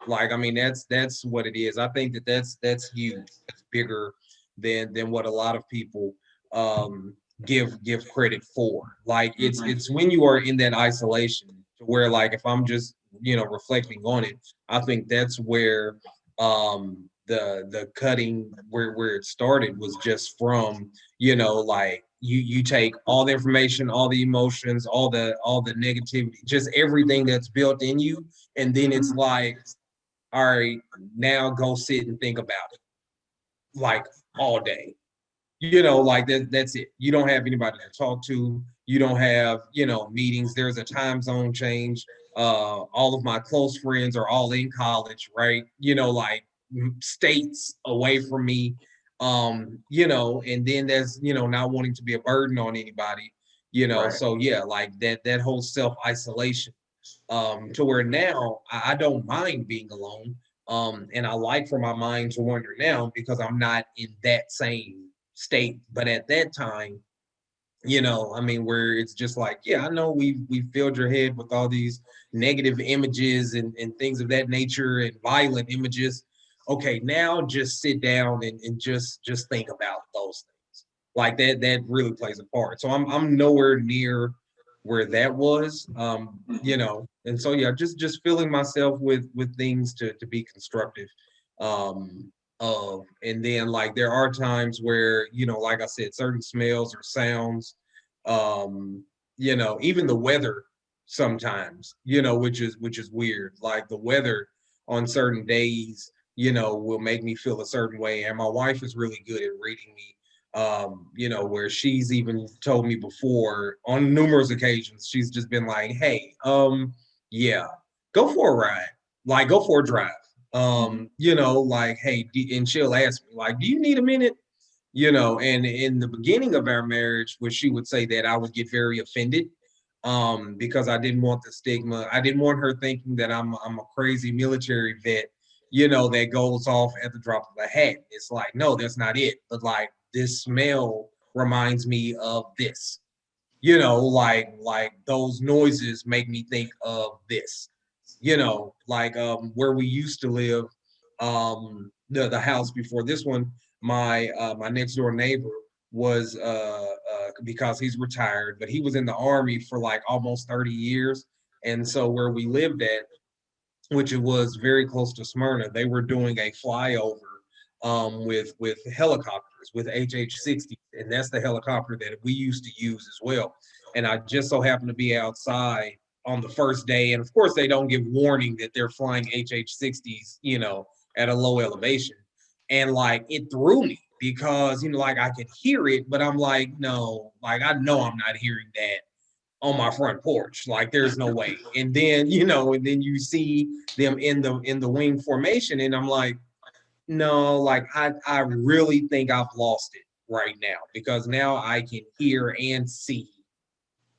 [SPEAKER 3] Like I mean that's what it is. I think that's huge. That's bigger than what a lot of people um give credit for. Like
[SPEAKER 2] Mm-hmm.
[SPEAKER 3] it's when you are in that isolation to where, like, if I'm just reflecting on it, I think that's where the cutting where it started was just from, like you take all the information, all the emotions, all the negativity, just everything that's built in you, and then it's
[SPEAKER 2] Mm-hmm.
[SPEAKER 3] like, all right, now go sit and think about it, like, all day. Like that's it. You don't have anybody to talk to. You don't have, meetings. There's a time zone change. All of my close friends are all in college, right? Like states away from me. And then there's, not wanting to be a burden on anybody,
[SPEAKER 2] Right.
[SPEAKER 3] so yeah, like that whole self-isolation, to where now I don't mind being alone. And I like for my mind to wander now because I'm not in that same state. But at that time, I mean, where it's just like, yeah, I know we filled your head with all these negative images and things of that nature and violent images. Okay, now just sit down and just think about those things. Like that really plays a part. So I'm nowhere near where that was. And so yeah, just filling myself with things to be constructive. And then, like, there are times where, like I said, certain smells or sounds, um even the weather sometimes, which is weird. Like the weather on certain days, will make me feel a certain way, and my wife is really good at reading me, where she's even told me before on numerous occasions. She's just been like, hey, yeah, go for a ride, like go for a drive.
[SPEAKER 2] Mm-hmm.
[SPEAKER 3] Like, hey, and she'll ask me, like, do you need a minute? And in the beginning of our marriage, where she would say that, I would get very offended, because I didn't want the stigma. I didn't want her thinking that I'm a crazy military vet, that goes off at the drop of a hat. It's like, no, that's not it. But like, this smell reminds me of this. Like those noises make me think of this. Like, where we used to live, the house before this one, my next door neighbor was, because he's retired, but he was in the army for like almost 30 years. And so where we lived at, which it was very close to Smyrna, they were doing a flyover, with helicopters, with HH-60s, and that's the helicopter that we used to use as well. And I just so happened to be outside on the first day, and of course they don't give warning that they're flying HH-60s, at a low elevation, and like it threw me because, like, I could hear it, but I'm like, no, like I know I'm not hearing that on my front porch. Like there's no way. And then, and then you see them in the wing formation, and I'm like, no, like I really think I've lost it right now, because now I can hear and see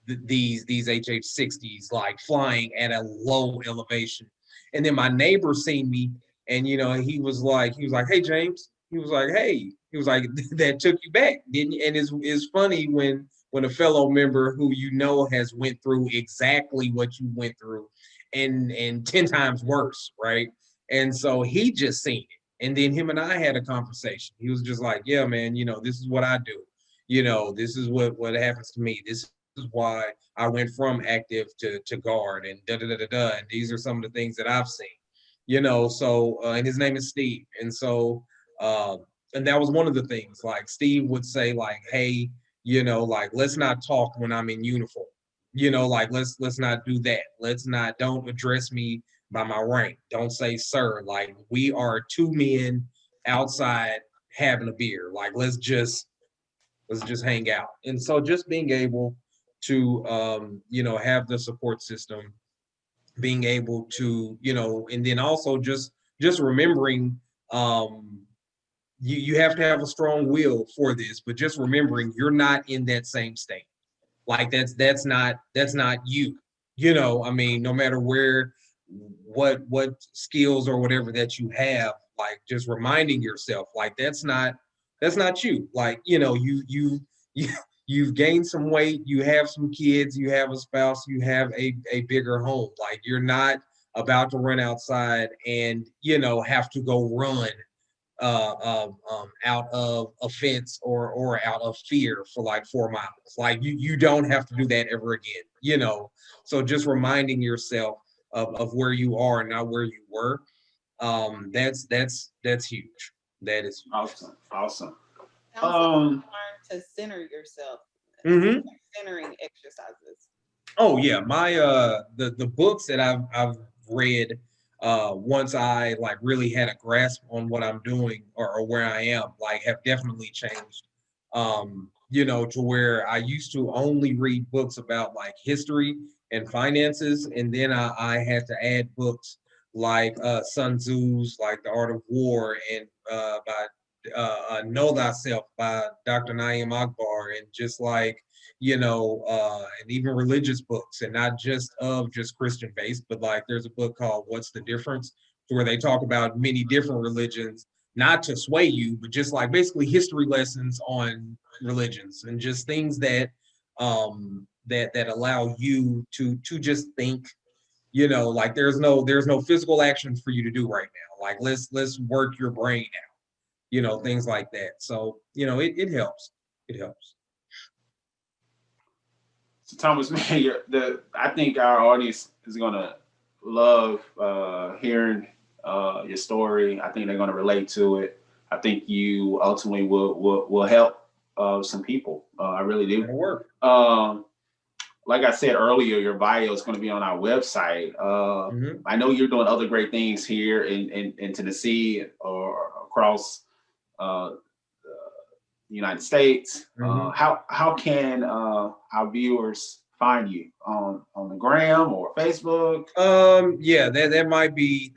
[SPEAKER 3] these HH-60s like flying at a low elevation. And then my neighbor seen me, and he was like, hey James, he was like, hey, he was like, that took you back, didn't you? And it's funny when a fellow member who has went through exactly what you went through, and 10 times worse, right? And so he just seen it. And then him and I had a conversation. He was just like, yeah, man, this is what I do. This is what happens to me. This is why I went from active to guard and da da da da da. And these are some of the things that I've seen. So and his name is Steve. And so uh, and that was one of the things. Like Steve would say, like, hey, like let's not talk when I'm in uniform. Like let's not do that. Don't address me by my rank. Don't say sir. Like we are two men outside having a beer. Like let's just hang out. And so just being able to have the support system, being able to, and then also just remembering you have to have a strong will for this, but just remembering you're not in that same state. Like that's not you. I mean, no matter what skills or whatever that you have, like just reminding yourself, like that's not you. Like, you you've gained some weight, you have some kids, you have a spouse, you have a bigger home. Like you're not about to run outside and have to go run out of offense or out of fear for like 4 miles. Like you don't have to do that ever again. So just reminding yourself of where you are and not where you were. That's huge. That is huge.
[SPEAKER 2] Awesome. Awesome.
[SPEAKER 1] Sounds like
[SPEAKER 2] Um,
[SPEAKER 1] you learn to center yourself.
[SPEAKER 3] Mhm.
[SPEAKER 1] Like centering exercises.
[SPEAKER 3] Oh yeah, my the books that I've read once I like really had a grasp on what I'm doing or where I am, like have definitely changed. To where I used to only read books about like history and finances, and then I had to add books like Sun Tzu's like The Art of War and by Know Thyself by Dr. Naim Akbar, and just like and even religious books, and not just Christian based, but like there's a book called What's the Difference, where they talk about many different religions, not to sway you, but just like basically history lessons on religions and just things that allow you to just think. Like there's no physical actions for you to do right now. Like let's work your brain out. Things like that. So it helps. It helps.
[SPEAKER 2] so Thomas, man, I think our audience is gonna love hearing your story. I think they're gonna relate to it. I think you ultimately will help some people. I really do.
[SPEAKER 3] It'll work.
[SPEAKER 2] Like I said earlier, your bio is going to be on our website.
[SPEAKER 3] Hmm.
[SPEAKER 2] I know you're doing other great things here in Tennessee or across the United States.
[SPEAKER 3] Hmm.
[SPEAKER 2] How can our viewers find you on the gram or Facebook?
[SPEAKER 3] Yeah, that might be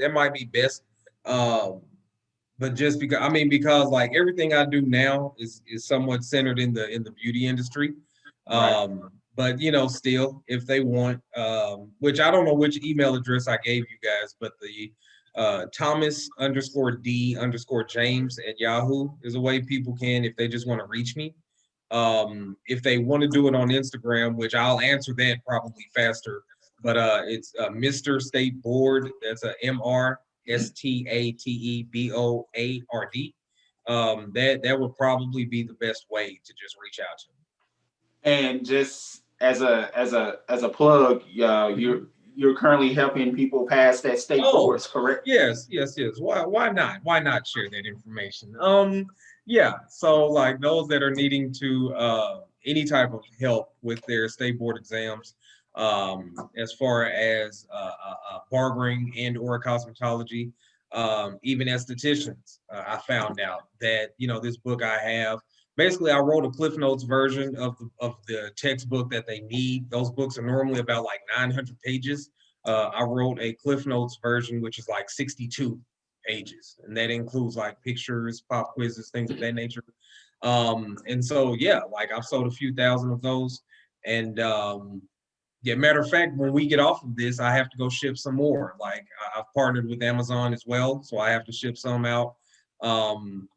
[SPEAKER 3] best. Um, but just because like everything I do now is somewhat centered in the beauty industry.
[SPEAKER 2] Right.
[SPEAKER 3] But still, if they want, which I don't know which email address I gave you guys, but the Thomas _D _James at Yahoo is a way people can, if they just want to reach me. If they want to do it on Instagram, which I'll answer that probably faster, but it's Mr. State Board. That's a MrStateBoard. That would probably be the best way to just reach out to
[SPEAKER 2] And just as a plug,
[SPEAKER 3] me.
[SPEAKER 2] you're currently helping people pass that state
[SPEAKER 3] Oh,
[SPEAKER 2] boards, correct?
[SPEAKER 3] yes, yes, yes. Why not? Why not share that information? Yeah. So like those that are needing to any type of help with their state board exams, as far as barbering and or cosmetology, even estheticians, I found out that this book I have. Basically, I wrote a Cliff Notes version of the textbook that they need. Those books are normally about like 900 pages. I wrote a Cliff Notes version, which is like 62 pages, and that includes like pictures, pop quizzes, things of that nature. And so, yeah, like I've sold a few thousand of those. And yeah, matter of fact, when we get off of this, I have to go ship some more. Like I've partnered with Amazon as well, so I have to ship some out. Um,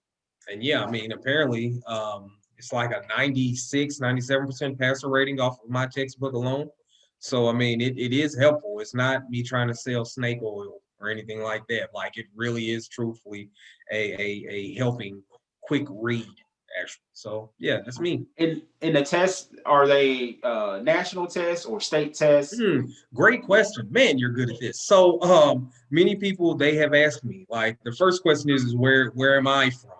[SPEAKER 3] and yeah, I mean, apparently, it's like a 96, 97% passer rating off of my textbook alone. So, I mean, it is helpful. It's not me trying to sell snake oil or anything like that. Like, it really is truthfully a helping quick read. actually. So yeah, that's me.
[SPEAKER 2] And the tests, are they national tests or state tests?
[SPEAKER 3] Great question, man. You're good at this. So many people, they have asked me, like, the first question is where am I from,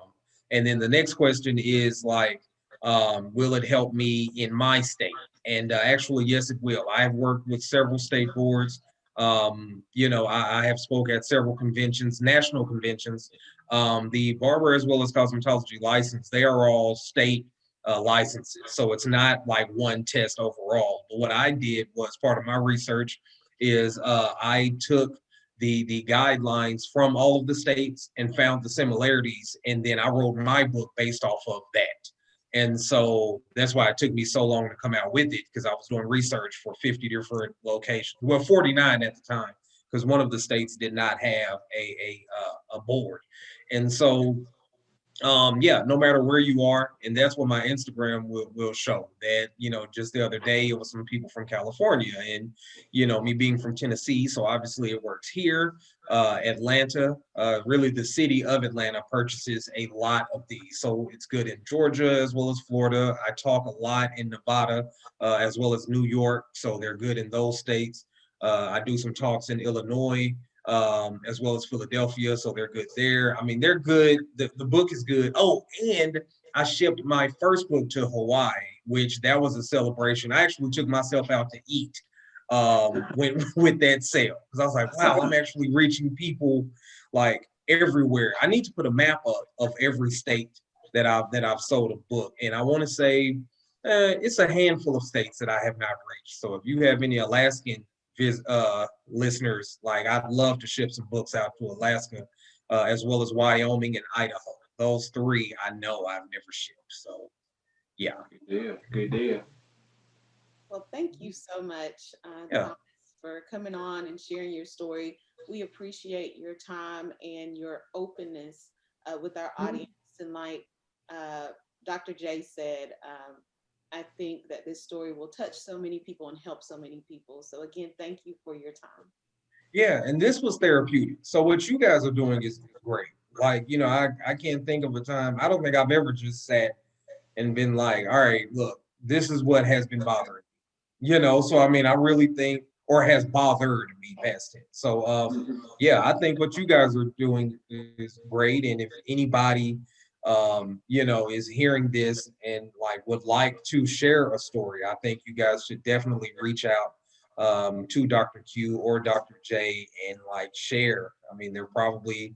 [SPEAKER 3] and then the next question is like, will it help me in my state? And actually, yes, it will. I have worked with several state boards. I have spoke at several conventions, national conventions. The barber as well as cosmetology license, they are all state licenses. So it's not like one test overall. But what I did was part of my research is I took the guidelines from all of the states and found the similarities, and then I wrote my book based off of that. And so that's why it took me so long to come out with it, because I was doing research for 50 different locations. Well, 49 at the time, because one of the states did not have a board. And so yeah, no matter where you are, and that's what my Instagram will show. That, just the other day it was some people from California, and me being from Tennessee, so obviously it works here. Atlanta, really the city of Atlanta purchases a lot of these, so it's good in Georgia as well as Florida. I talk a lot in Nevada, as well as New York, so they're good in those states. I do some talks in Illinois, as well as Philadelphia, so they're good there. I mean, they're good. The book is good. Oh, and I shipped my first book to Hawaii, which that was a celebration. I actually took myself out to eat with that sale, because I was like, wow, I'm actually reaching people like everywhere. I need to put a map up of every state that I've sold a book, and I want to say it's a handful of states that I have not reached. So if you have any Alaskan listeners, like, I'd love to ship some books out to Alaska, as well as Wyoming and Idaho. Those three I know I've never shipped. So yeah.
[SPEAKER 2] Good deal. Good deal.
[SPEAKER 1] Well, thank you so much,
[SPEAKER 3] Yeah.
[SPEAKER 1] Thomas, for coming on and sharing your story. We appreciate your time and your openness with our audience. And like Dr. J said, I think that this story will touch so many people and help so many people. So again, thank you for your time.
[SPEAKER 3] Yeah, and this was therapeutic. So what you guys are doing is great. Like, I can't think of a time. I don't think I've ever just sat and been like, all right, look, this is what has been bothering me. So I mean, I really think, or has bothered me, past tense. So yeah, I think what you guys are doing is great. And if anybody is hearing this and like would like to share a story, I think you guys should definitely reach out to Dr. Q or Dr. J and like share. I mean, they're probably,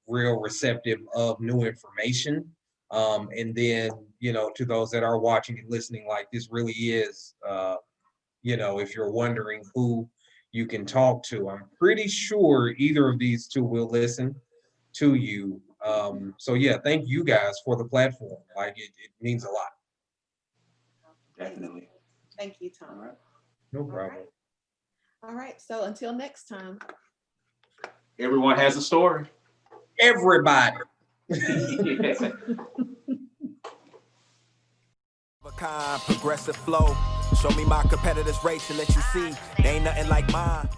[SPEAKER 3] real receptive of new information. And then, to those that are watching and listening, like, this really is, if you're wondering who you can talk to, I'm pretty sure either of these two will listen to you. So yeah, thank you guys for the platform. Like, it means a lot.
[SPEAKER 2] Definitely.
[SPEAKER 1] Thank you, Tom.
[SPEAKER 2] All right.
[SPEAKER 3] No problem.
[SPEAKER 1] All right. So until next time.
[SPEAKER 2] Everyone has a story.
[SPEAKER 3] Everybody.
[SPEAKER 4] Kind, progressive flow. Show me my competitors' race and let you see they ain't nothing like mine.